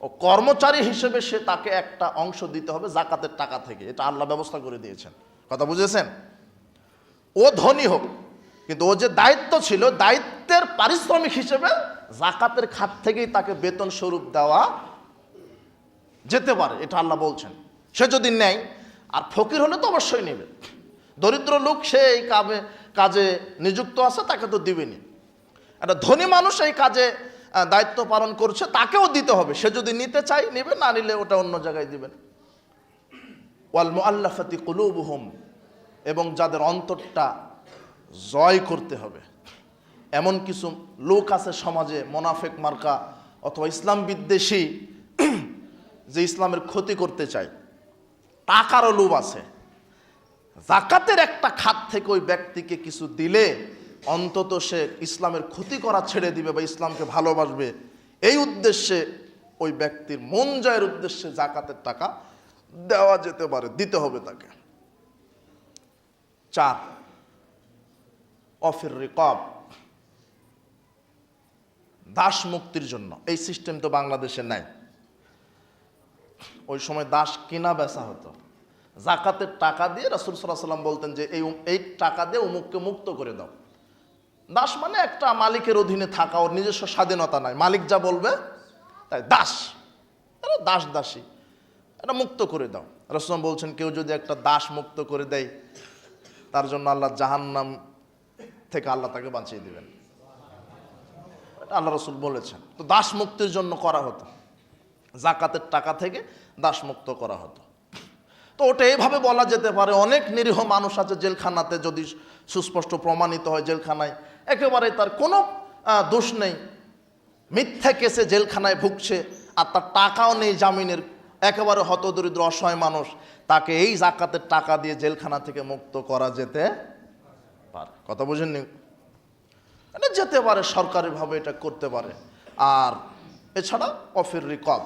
ও কর্মচারী হিসেবে সে তাকে একটা অংশ দিতে হবে যাকাতের টাকা থেকে। এটা আল্লাহ ব্যবস্থা করে দিয়েছেন, কথা বুঝেছেন? ও ধনী হোক, কিন্তু ও যে দায়িত্ব ছিল, দায়িত্বের পারিশ্রমিক হিসেবে যাকাতের খাত থেকেই তাকে বেতন স্বরূপ দেওয়া যেতে পারে, এটা আল্লাহ বলছেন। সে যদি নেয়, আর ফকির হলে তো অবশ্যই নেবে। দরিদ্র লোক, সে এই কাজে নিযুক্ত আছে, তাকে তো দিবেনি। একটা ধনী মানুষ এই কাজে দায়িত্ব পালন করছে, তাকেও দিতে হবে। সে যদি নিতে চায় নেবে, না নিলে ওটা অন্য জায়গায় দিবেন। ওয়াল মুআল্লাফাতি কুলুবুহুম, এবং যাদের অন্তরটা জয় করতে হবে। এমন কিছু লোক আছে সমাজে, মোনাফেক মার্কা অথবা ইসলাম বিদ্বেষী, যে ইসলামের ক্ষতি করতে চায়, টাকারও লোভ আছে। যাকাতের একটা খাত থেকে ওই ব্যক্তিকে কিছু দিলে অন্তত সে ইসলামের ক্ষতি করা ছেড়ে দিবে বা ইসলামকে ভালোবাসবে, এই উদ্দেশ্যে ওই ব্যক্তির মন জয়ের উদ্দেশ্যে যাকাতের টাকা দেওয়া যেতে পারে, দিতে হবে তাকে। 4 অফির রিকাব, দাস মুক্তির জন্য। এই সিস্টেম তো বাংলাদেশে নাই। ওই সময় দাস কিনা বেচা হতো। জাকাতের টাকা দিয়ে রাসূল সাল্লাল্লাহু আলাইহি ওয়াসাল্লাম বলতেন যে এই টাকা দিয়ে অমুককে মুক্ত করে দাও। দাস মানে একটা মালিকের অধীনে থাকা, ওর নিজস্ব স্বাধীনতা নাই, মালিক যা বলবে তাই দাস, এটা দাস দাসী, এটা মুক্ত করে দাও। রাসূল বলছেন কেউ যদি একটা দাস মুক্ত করে দেয় তার জন্য আল্লাহ জাহান্নাম থেকে আল্লাহ তাকে বাঁচিয়ে দিবেন, এটা আল্লাহ রাসূল বলেছেন। তো দাস মুক্তির জন্য করা হতো, জাকাতের টাকা থেকে দাস মুক্ত করা হতো। তো ওটা এইভাবে বলা যেতে পারে, অনেক নিরীহ মানুষ আছে জেলখানাতে, যদি সুস্পষ্ট প্রমাণিত হয় জেলখানায় একেবারে তার কোনো দোষ নেই, মিথ্যা কেসে জেলখানায় ভুগছে, আর তার টাকাও নেই জামিনের, একেবারে হতদরিদ্র অসহায় মানুষ, তাকে এই জাকাতের টাকা দিয়ে জেলখানা থেকে মুক্ত করা যেতে পারে। কথা বুঝেননি? এটা যেতে পারে, সরকারিভাবে এটা করতে পারে। আর এছাড়া অফির রিকব,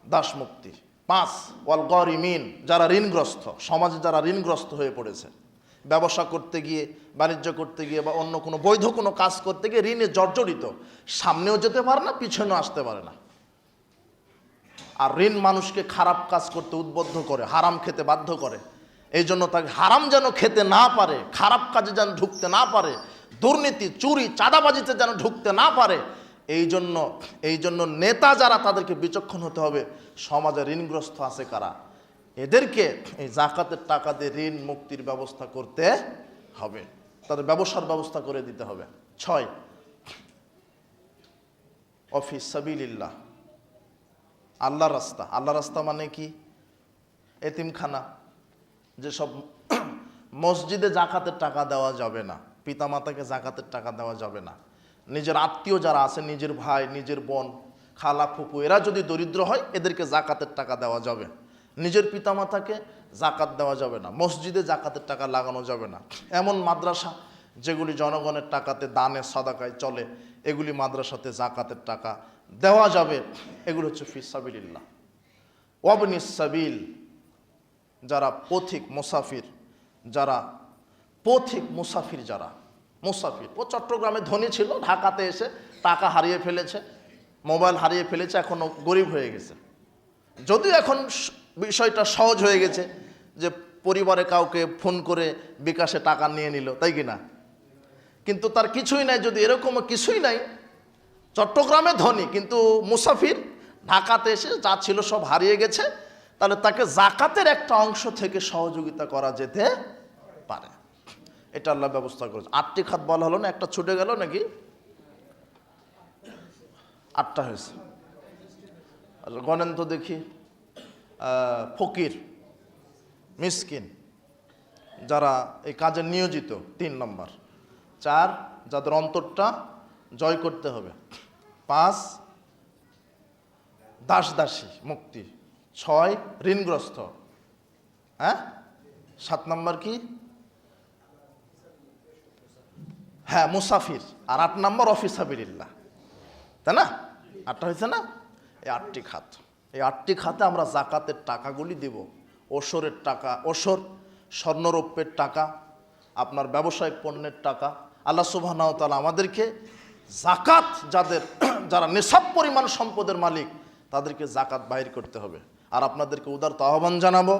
দাস মুক্তি। 5 ওয়াল গরিমিন, যারা ঋণগ্রস্ত, সমাজে যারা ঋণগ্রস্ত হয়ে পড়েছে, ব্যবসা করতে গিয়ে, বাণিজ্য করতে গিয়ে বা অন্য কোনো বৈধ কোনো কাজ করতে গিয়ে ঋণে জর্জরিত, সামনেও যেতে পারে না, পিছনেও আসতে পারে না। আর ঋণ মানুষকে খারাপ কাজ করতে উদ্বুদ্ধ করে, হারাম খেতে বাধ্য করে। এই জন্য তাকে হারাম যেন খেতে না পারে, খারাপ কাজে যেন ঢুকতে না পারে, দুর্নীতি, চুরি, চাঁদাবাজিতে যেন ঢুকতে না পারে, এই জন্য নেতা যারা, তাদেরকে বিচক্ষণ হতে হবে সমাজে ঋণগ্রস্ত আছে কারা, এদেরকে এই জাকাতের টাকা দিয়ে ঋণ মুক্তির ব্যবস্থা করতে হবে, তাদের ব্যবসার ব্যবস্থা করে দিতে হবে। 6 অফি সাবিলিল্লাহ, আল্লাহর রাস্তা। আল্লাহর রাস্তা মানে কি? এতিমখানা, যেসব মসজিদে জাকাতের টাকা দেওয়া যাবে না, পিতামাতাকে জাকাতের টাকা দেওয়া যাবে না, নিজের আত্মীয় যারা আছে, নিজের ভাই, নিজের বোন, খালা, ফুপু, এরা যদি দরিদ্র হয় এদেরকে জাকাতের টাকা দেওয়া যাবে। নিজের পিতামাতাকে জাকাত দেওয়া যাবে না, মসজিদে জাকাতের টাকা লাগানো যাবে না। এমন মাদ্রাসা যেগুলি জনগণের টাকাতে, দানে সাদাকায় চলে, এগুলি মাদ্রাসাতে জাকাতের টাকা দেওয়া যাবে। এগুলো হচ্ছে ফি সাবিলিল্লাহ। ওয়াবনিস সাবিল, যারা পথিক মুসাফির, যারা পথিক মুসাফির, যারা মুসাফির, ও চট্টগ্রামে ধনী ছিল, ঢাকাতে এসে টাকা হারিয়ে ফেলেছে, মোবাইল হারিয়ে ফেলেছে, এখনও গরিব হয়ে গেছে। যদিও এখন বিষয়টা সহজ হয়ে গেছে যে পরিবারে কাউকে ফোন করে বিকাশে টাকা নিয়ে নিল, তাই কি না? কিন্তু তার কিছুই নাই, যদি এরকমও কিছুই নাই, চট্টগ্রামে ধনী কিন্তু মুসাফির, ঢাকাতে এসে যা ছিল সব হারিয়ে গেছে, তাহলে তাকে জাকাতের একটা অংশ থেকে সহযোগিতা করা যেতে পারে। এটা আল্লাহ ব্যবস্থা করেছে। 8টি খাত বলা হলো না, একটা ছুটে গেল নাকি? 8টা হয়েছে। গণেন তো দেখি। ফকির, মিসকিন, যারা এই কাজে নিয়োজিত, 3 নম্বর। 4 যাদের অন্তরটা জয় করতে হবে। 5 দাস দাসী মুক্তি। 6 ঋণগ্রস্ত। 7 নম্বর কি? হ্যাঁ, মুসাফির। আর 8 নম্বর অফি সাবিলিল্লাহ, তাই না? 8টা হয়েছে না? এই 8টি খাত, এই 8টি খাতে আমরা জাকাতের টাকাগুলি দেব। ওসরের টাকা, ওসর স্বর্ণরৌপ্যের টাকা, আপনার ব্যবসায়িক পণ্যের টাকা। আল্লাহ সুবহানাহু ওয়া তাআলা আমাদেরকে জাকাত, যারা নিসাব পরিমাণ সম্পদের মালিক, তাদেরকে জাকাত বাহির করতে হবে। আর আপনাদেরকে উদারত আহ্বান জানাবো,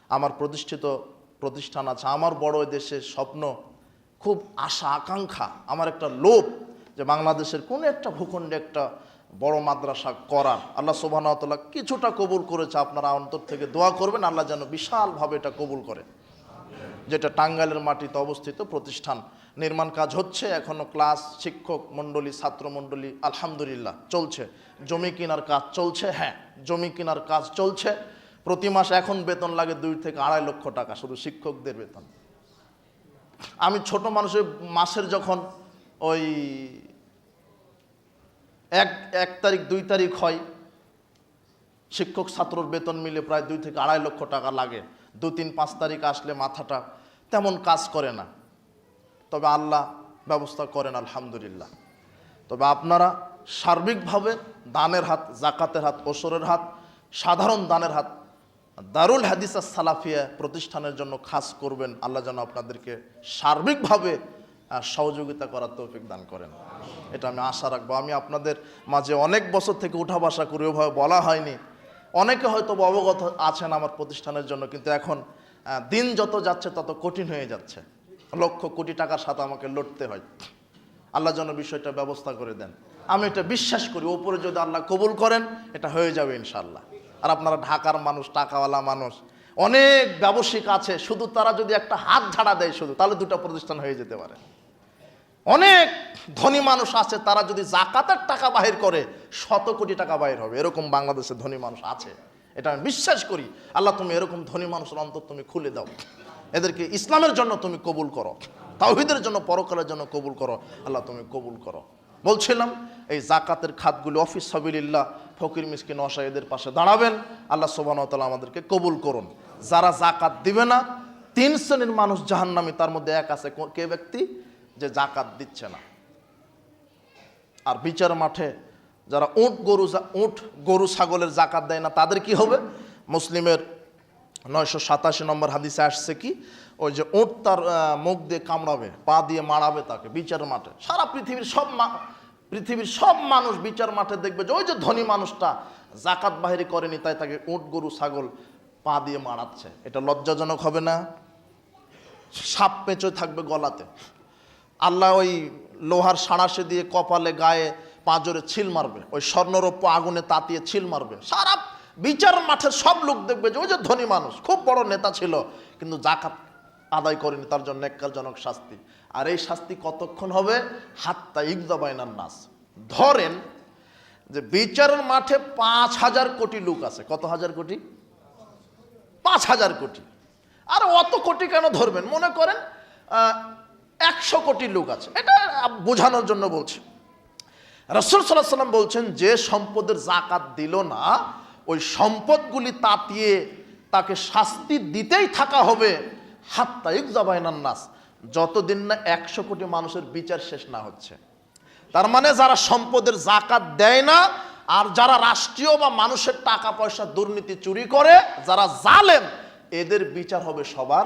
আমার প্রতিষ্ঠিত প্রতিষ্ঠান আছে, আমার বড় দেশের স্বপ্ন, খুব আশা আকাঙ্ক্ষা, আমার একটা লোভ যে বাংলাদেশের কোনো একটা ভূখণ্ডে একটা বড় মাদ্রাসা করার। আল্লাহ সুবহানাহু ওয়া তাআলা কিছুটা কবুল করেছে, আপনারা অন্তর থেকে দোয়া করবেন আল্লাহ যেন বিশালভাবে এটা কবুল করে। যেটা টাঙ্গাইলের মাটিতে অবস্থিত প্রতিষ্ঠান, নির্মাণ কাজ হচ্ছে, এখনও ক্লাস, শিক্ষক মণ্ডলী, ছাত্র মণ্ডলী আলহামদুলিল্লাহ চলছে। জমি কেনার কাজ চলছে, হ্যাঁ জমি কেনার কাজ চলছে। প্রতি মাসে এখন বেতন লাগে 2 থেকে 2.5 লক্ষ টাকা, শুধু শিক্ষকদের বেতন। আমি ছোট মানুষের মাসের যখন ওই 1 তারিখ 2 তারিখ হয়, শিক্ষক ছাত্রর বেতন মিলে প্রায় 2 থেকে 2.5 লক্ষ টাকা লাগে। 2, 3, 5 তারিখ আসলে মাথাটা তেমন কাজ করে না, তবে আল্লাহ ব্যবস্থা করেন আলহামদুলিল্লাহ। তবে আপনারা সার্বিকভাবে দানের হাত, জাকাতের হাত, ওসরের হাত, সাধারণ দানের হাত দারুল হাদিস সালাফিয়া প্রতিষ্ঠানের জন্য খাস করবেন। আল্লাহ যেন আপনাদেরকে সার্বিকভাবে সহযোগিতা করার তৌফিক দান করেন, এটা আমি আশা রাখবো। আমি আপনাদের মাঝে অনেক বছর থেকে উঠা বসা করি, ওভাবে বলা হয়নি। অনেকে হয়তো অবগত আছেন আমার প্রতিষ্ঠানের জন্য, কিন্তু এখন দিন যত যাচ্ছে তত কঠিন হয়ে যাচ্ছে। লক্ষ কোটি টাকার সাথে আমাকে লড়তে হয়। আল্লাহ যেন বিষয়টা ব্যবস্থা করে দেন। আমি এটা বিশ্বাস করি, ওপরে যদি আল্লাহ কবুল করেন এটা হয়ে যাবে ইনশাল্লাহ। আর আপনারা ঢাকার মানুষ, টাকাওয়ালা মানুষ, অনেক ব্যবসায়িক আছে, শুধু তারা যদি একটা হাত ঝাড়া দেয় শুধু, তাহলে দুটো প্রতিষ্ঠান হয়ে যেতে পারে। অনেক ধনী মানুষ আছে, তারা যদি জাকাতের টাকা বাহির করে 100 কোটি টাকা বাহির হবে। এরকম বাংলাদেশে ধনী মানুষ আছে, এটা আমি বিশ্বাস করি। আল্লাহ তুমি এরকম ধনী মানুষের অন্তর তুমি খুলে দাও, এদেরকে ইসলামের জন্য তুমি কবুল করো, তাওহীদের জন্য, পরকালের জন্য কবুল করো। আল্লাহ তুমি কবুল করো। বলছিলাম এই জাকাতের খাতগুলি অফিস সাবিলিল্লাহ, ফকির মিসকিন অসহায়দের পাশে দাঁড়াবেন। আল্লাহ সুবহানাহু ওয়া তাআলা আমাদেরকে কবুল করুন। যারা জাকাত দিবে না, 3 শ্রেণীর মানুষ জাহান্নামী, তার মধ্যে এক আছে কে ব্যক্তি, যে জাকাত দিচ্ছে না। আর বিচার মাঠে যারা উট গরু ছাগলের জাকাত দেয় না, তাদের কি হবে? মুসলিমের 987 নম্বর হাদিসে আসছে কি, ওই যে উট তার মুখ দিয়ে কামড়াবে, পা দিয়ে মারাবে তাকে বিচার মাঠে। সারা পৃথিবীর সব মানুষ বিচার মাঠে দেখবে যে ওই যে ধনী মানুষটা জাকাত বাহিরি করেনি, তাই তাকে উট গরু ছাগল পা দিয়ে মারাচ্ছে। এটা লজ্জাজনক হবে না? সাপ পেঁচো থাকবে গলাতে, আল্লাহ ওই লোহার সাঁড়াশে দিয়ে কপালে, গায়ে, পাঁজরে ছিল মারবে, ওই স্বর্ণরৌপ্য আগুনে তাতিয়ে ছিল মারবে। সারা বিচার মাঠের সব লোক দেখবে যে ওই যে ধনী মানুষ, খুব বড় নেতা ছিল, কিন্তু জাকাত আদায় করেনি, তার জন্য নেক্কারজনক শাস্তি। আর এই শাস্তি কতক্ষণ হবে? হাত্তা ইকদা বাইনান নাস। ধরেন যে বিচারের মাঠে 5,000 কোটি লোক আছে। কত হাজার কোটি? 5,000 কোটি। আর অত কোটি কেন ধরবেন? মনে করেন 100 কোটি লোক আছে, এটা বোঝানোর জন্য বলছি। রাসূল সাল্লাল্লাহু আলাইহি ওয়াসাল্লাম বলছেন, যে সম্পদের জাকাত দিল না, ওই সম্পদগুলি তাতিয়ে তাকে শাস্তি দিতেই থাকা হবে হাত্তা ইকযা বাইনান নাস, যতদিন না 100 কোটি মানুষের বিচার শেষ না হচ্ছে। তার মানে যারা সম্পদের জাকাত দেয় না, আর যারা রাষ্ট্রীয় বা মানুষের টাকা পয়সা দুর্নীতি চুরি করে, যারা জালেম, এদের বিচার হবে সবার।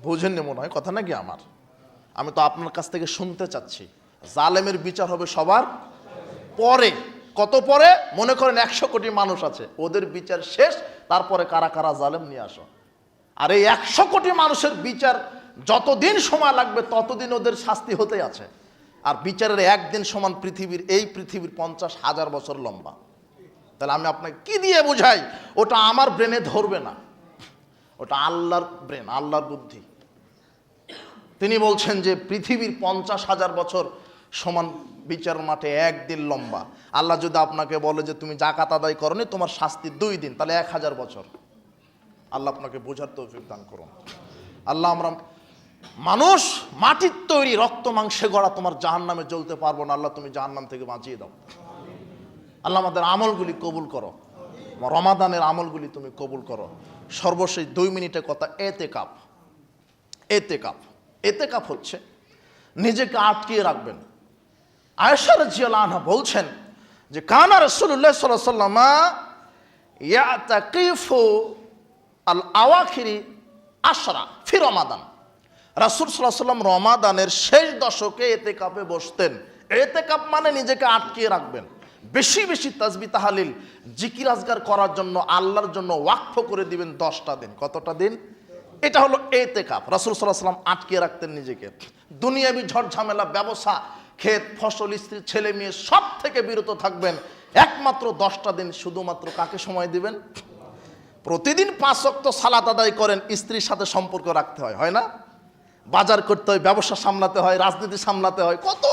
বুঝেননি মনে হয় কথা নাকি আমার? আমি তো আপনার কাছ থেকে শুনতে চাচ্ছি, জালেমের বিচার হবে সবার পরে। কত পরে? মনে করেন 100 কোটি মানুষ আছে, ওদের বিচার শেষ, তারপরে কারা কারা জালেম নিয়ে আসো। আর এই 100 কোটি মানুষের বিচার যতদিন সময় লাগবে ততদিন ওদের শাস্তি হতে আছে। আর বিচারের একদিন সমান এই পৃথিবীর 50,000 বছর লম্বা। তাহলে আমি আপনাকে কি দিয়ে বুঝাই? ওটা আমার ব্রেনে ধরবে না, ওটা আল্লাহর ব্রেন, আল্লাহর বুদ্ধি। তিনি বলছেন যে পৃথিবীর 50,000 বছর সমান বিচার মাঠে একদিন লম্বা। আল্লাহ যদি আপনাকে বলে যে তুমি জাকাত আদায় করনি, তোমার শাস্তি 2 দিন, তাহলে 1000 বছর। আল্লাহ আপনাকে বোঝার তৌফিক দান করুন। আল্লাহ, আমরা মানুষ মাটির তৈরি, রক্ত মাংসে গড়া, তোমার জাহান্নামে জ্বলতে পারবো না। আল্লাহ তুমি জাহান্নাম থেকে বাঁচিয়ে দাও। আল্লাহ আমাদের আমলগুলি কবুল করো, রমাদানের আমলগুলি তুমি কবুল করো। সর্বশেষ 2 মিনিটের কথা, এতেকাফ। এতেকাফ হচ্ছে নিজেকে আটকিয়ে রাখবেন। আয়েশা রাদিয়াল্লাহু আনহা বলছেন যে কানা রাসূলুল্লাহ সাল্লাল্লাহু আলাইহি ওয়াসাল্লাম ইয়াতাকিফু আল আওয়াখিরি আশরা ফি রমাদান। রাসূল সাল্লাল্লাহু আলাইহি ওয়াসাল্লাম রমাদানের শেষ দশকে এতেকাফে বসতেন। এতেকাফ মানে নিজেকে আটকিয়ে রাখবেন, বেশি বেশি তাসবিহ তাহলিল জিকির আজগার করার জন্য, আল্লাহর জন্য ওয়াকফ করে দিবেন 10টা দিন। কতটা দিন? এটা হলো এতেকাফ। রাসূল সাল্লাল্লাহু আলাইহি ওয়াসাল্লাম আটকিয়ে রাখতেন নিজেকে। দুনিয়াবি ঝড় ঝামেলা, ব্যবসা, ক্ষেত ফসল, স্ত্রী ছেলে মেয়ে সব থেকে বিরত থাকবেন। একমাত্র 10টা দিন শুধুমাত্র কাকে সময় দিবেন? প্রতিদিন 5 ওয়াক্ত সালাত আদায় করেন, স্ত্রীর সাথে সম্পর্ক রাখতে হয়, হয় না? বাজার করতে হয়, ব্যবসা সামলাতে হয়, রাজনীতি সামলাতে হয়, কত।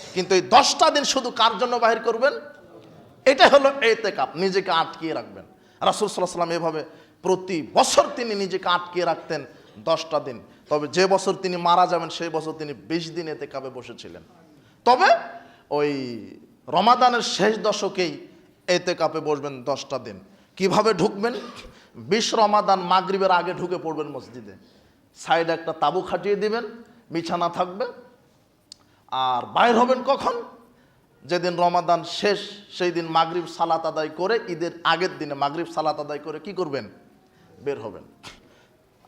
কিন্তু এই 10টা দিন শুধু কার জন্য বাহির করবেন? এটা হলো এতেকাফ, নিজেকে আটকিয়ে রাখবেন। রাসূল সাল্লাল্লাহু আলাইহি ওয়াসাল্লাম এভাবে প্রতি বছর তিনি নিজেকে আটকিয়ে রাখতেন 10টা দিন। তবে যে বছর তিনি মারা যাবেন সেই বছর তিনি 20 দিন এতেকাফে বসেছিলেন। তবে ওই রমাদানের শেষ দশকেই এতেকাফে বসবেন 10টা দিন। কিভাবে ঢুকবেন? 20 রমাদান মাগরিবের আগে ঢুকে পড়বেন মসজিদে, সাইডে একটা তাঁবু খাটিয়ে দিবেন, বিছানা থাকবে। আর বাইর হবেন কখন? যেদিন রমাদান শেষ সেই দিন মাগরিব সালাত আদায় করে, ঈদের আগের দিনে মাগরিব সালাত আদায় করে কি করবেন? বের হবেন।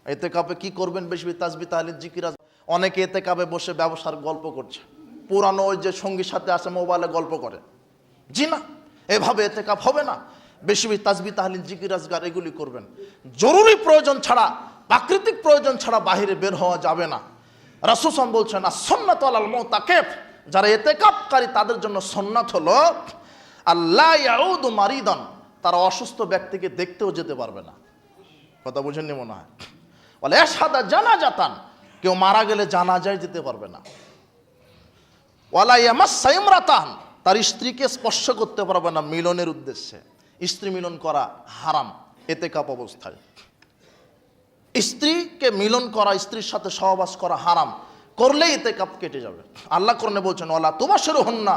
এতেকাফে কি করবেন? বেশি তাসবিহ তাহলিল জিকির অনেকে এতেকাবে বসে ব্যবসার গল্প করছে, পুরানো ওই যে সঙ্গীর সাথে আসে মোবাইলে গল্প করে। জি না, এভাবে এতেকাব হবে না। বেশি বেশি তাসবিহ তাহলিল জিকির আজগার এগুলি করবেন। জরুরি প্রয়োজন ছাড়া, প্রাকৃতিক প্রয়োজন ছাড়া বাহিরে বের হওয়া যাবে না। রাসূল সাল্লাল্লাহু আলাইহি ওয়াসাল্লাম বলছেন আস-সুন্নাতু আলাল মুতাকিফ, যারা এতেকাবকারী তাদের জন্য সুন্নাত হলো আল্লাহ ইয়াউদু মারিদান, তারা অসুস্থ ব্যক্তিকে দেখতেও যেতে পারবে না। কথা বুঝেননি মনে হয়। বলে ইয়াশহাদা জানাজাতান, কেউ মারা গেলে জানাজায় যেতে পারবে না। ওয়ালা ইয়ামাসসা ইমরাতান, তার স্ত্রীকে স্পর্শ করতে পারবে না মিলনের উদ্দেশ্যে। স্ত্রী মিলন করা হারাম এতেকাব অবস্থায়। স্ত্রীকে মিলন করা, স্ত্রীর সাথে সহবাস করা হারাম, করলেই এতেকাব কেটে যাবে। আল্লাহ কোরআনে বলছেন ওয়ালা তুবাশিরুহুন্না,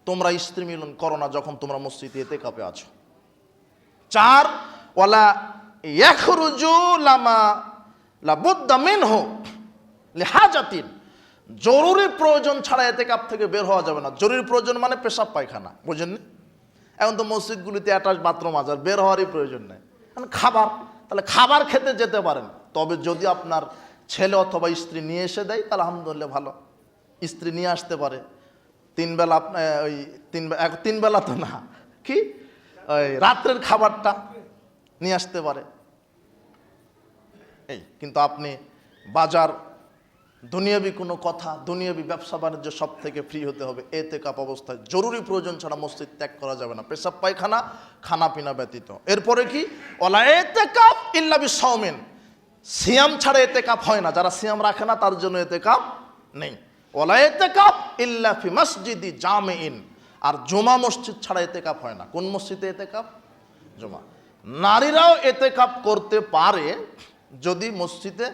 তোমরা স্ত্রী মিলন করো না যখন তোমরা মসজিদে এতেকাবে আছো। 4 ওয়ালা ইয়াখরুজু লামা লাবুদ্দা মিনহু লিহাজাতিন, জরুরি প্রয়োজন ছাড়া এতেকাব থেকে বের হওয়া যাবে না। জরুরি প্রয়োজন মানে পেশাব পায়খানা, বুঝেননি? এখন তো মসজিদগুলিতে অ্যাটাচ বাথরুম আছে, বের হওয়ারই প্রয়োজন নেই। এখন খাবার, তাহলে খাবার খেতে যেতে পারেন, তবে যদি আপনার ছেলে অথবা স্ত্রী নিয়ে এসে দেয় তাহলে আলহামদুলিল্লাহ ভালো। স্ত্রী নিয়ে আসতে পারে, 3 বেলা আপনার ওই 3 বেলা তো না, কি ওই রাত্রের খাবারটা নিয়ে আসতে পারে। এই কিন্তু আপনি বাজার, দুনিয়াবি কোনো কথা, দুনিয়াবি ব্যবসা বাণিজ্য সব থেকে ফ্রি হতে হবে। এতেকাব অবস্থায় জরুরি প্রয়োজন ছাড়া মসজিদ ত্যাগ করা যাবে না, পেশাব পায়খানা খানা পিনা ব্যতীত। এরপরে কি ওয়ালা ইতিকাফ ইল্লা বিসাওমিন, সিয়াম ছাড়া এতেকাব হয় না। যারা সিয়াম রাখে না তার জন্য এতেকাব নেই। ওয়ালা ইতিকাফ ইল্লা ফি মসজিদি জামিইন, আর জুমা মসজিদ ছাড়া এতেকাব হয় না। কোন মসজিদে এতেকাব? জুমা। নারীরাও এতেকাব করতে পারে যদি মসজিদে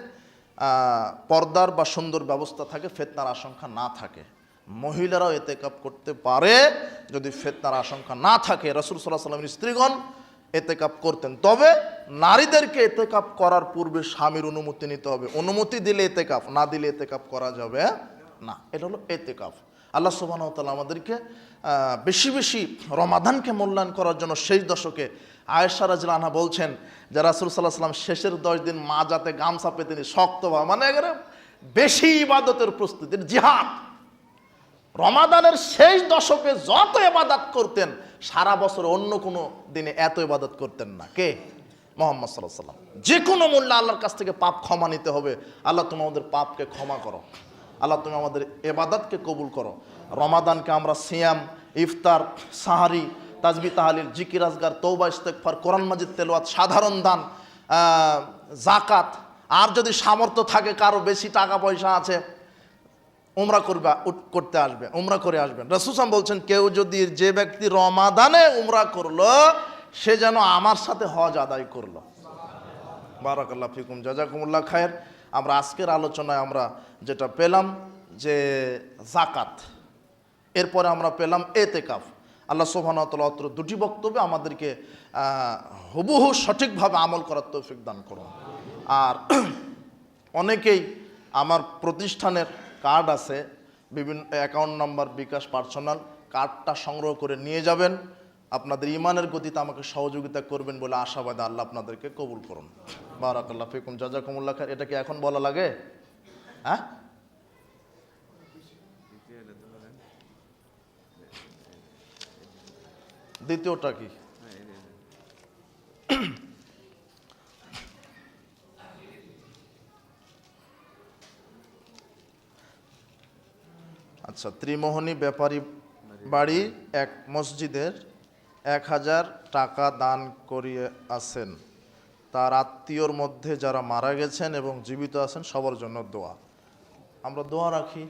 পর্দার বা সুন্দর ব্যবস্থা থাকে, ফিতনার আশঙ্কা না থাকে। মহিলারাও এতেকাব করতে পারে যদি ফিতনার আশঙ্কা না থাকে। রাসূল সাল্লাল্লাহু আলাইহি ওয়াসাল্লামের স্ত্রীগণ এতেকাব করতেন, তবে নারীদেরকে এতেকাব করার পূর্বে স্বামীর অনুমতি নিতে হবে। অনুমতি দিলে এতেকাব, না দিলে এতেকাব করা যাবে না। এটা হলো এতেকাব। আল্লাহ সুবহানাহু ওয়া তাআলা আমাদেরকে বেশি বেশি রমাদানকে মূল্যায়ন করার জন্য শেষ দশকে আয়েশা রাদিয়াল্লাহু আনহা বলছেন যে রাসূল সাল্লাল্লাহু আলাইহি ওয়াসাল্লাম শেষের 10 দিন মা যাতে গামছা পেতেন শক্তভাবে, মানে একেবারে বেশি ইবাদতের প্রস্তুতির জিহাদ। রমাদানের শেষ দশকে যত ইবাদত করতেন সারা বছর অন্য কোনো দিনে এত ইবাদত করতেন না। কে? মুহাম্মদ সাল্লাল্লাহু আলাইহি ওয়াসাল্লাম। যে কোনো মূল্যে আল্লাহর কাছ থেকে পাপ ক্ষমা নিতে হবে। আল্লাহ তুমি আমাদের পাপকে ক্ষমা করো, আল্লাহ তুমি আমাদের ইবাদতকে কবুল করো। রমাদানকে আমরা সিয়াম, ইফতার, সাহারি, তাসবিহ তাহলিল, জিকির আজগার, তওবা ইস্তেগফার, কোরআন মাজিদ তেলাওয়াত, সাধারণ দান, যাকাত, আর যদি সামর্থ্য থাকে কারো বেশি টাকা পয়সা আছে উমরা করতে আসবে, উমরা করে আসবেন। রাসূল সাল্লাল্লাহু আলাইহি ওয়াসাল্লাম বলছেন কেউ যদি, যে ব্যক্তি রমাদানে উমরা করলো সে যেন আমার সাথে হজ আদায় করলো। বারাকাল্লাহু ফিকুম, জাযাকুমুল্লাহ খায়ের। আমরা আজকের আলোচনায় আমরা যেটা পেলাম যে যাকাত, এরপরে আমরা পেলাম এতেকাফ। আল্লাহ সুবহানাহু ওয়া তাআলা অত্র দুটি বক্তব্যে আমাদেরকে হুবহু সঠিকভাবে আমল করার তৌফিক দান করুন। আর অনেকেই আমার প্রতিষ্ঠানের কার্ড আছে, বিভিন্ন অ্যাকাউন্ট নাম্বার, বিকাশ, পার্সোনাল, কার্ডটা সংগ্রহ করে নিয়ে যাবেন। আপনাদের ইমানের গতিতে আমাকে সহযোগিতা করবেন বলে আশাবাদী। আল্লাহ আপনাদেরকে কবুল করুন। বারাকাল্লাহু ফিকুম, জাযাকুমুল্লাহ খাইর। এটা কি এখন বলা লাগে? হ্যাঁ, দ্বিতীয়টা কি? আচ্ছা, ত্রিমোহনী ব্যাপারী বাড়ি এক মসজিদের 1000 টাকা দান করিয়ে আছেন। তার আত্মীয়র মধ্যে যারা মারা গেছেন এবং জীবিত আছেন সবার জন্য দোয়া। আমরা দোয়া রাখি।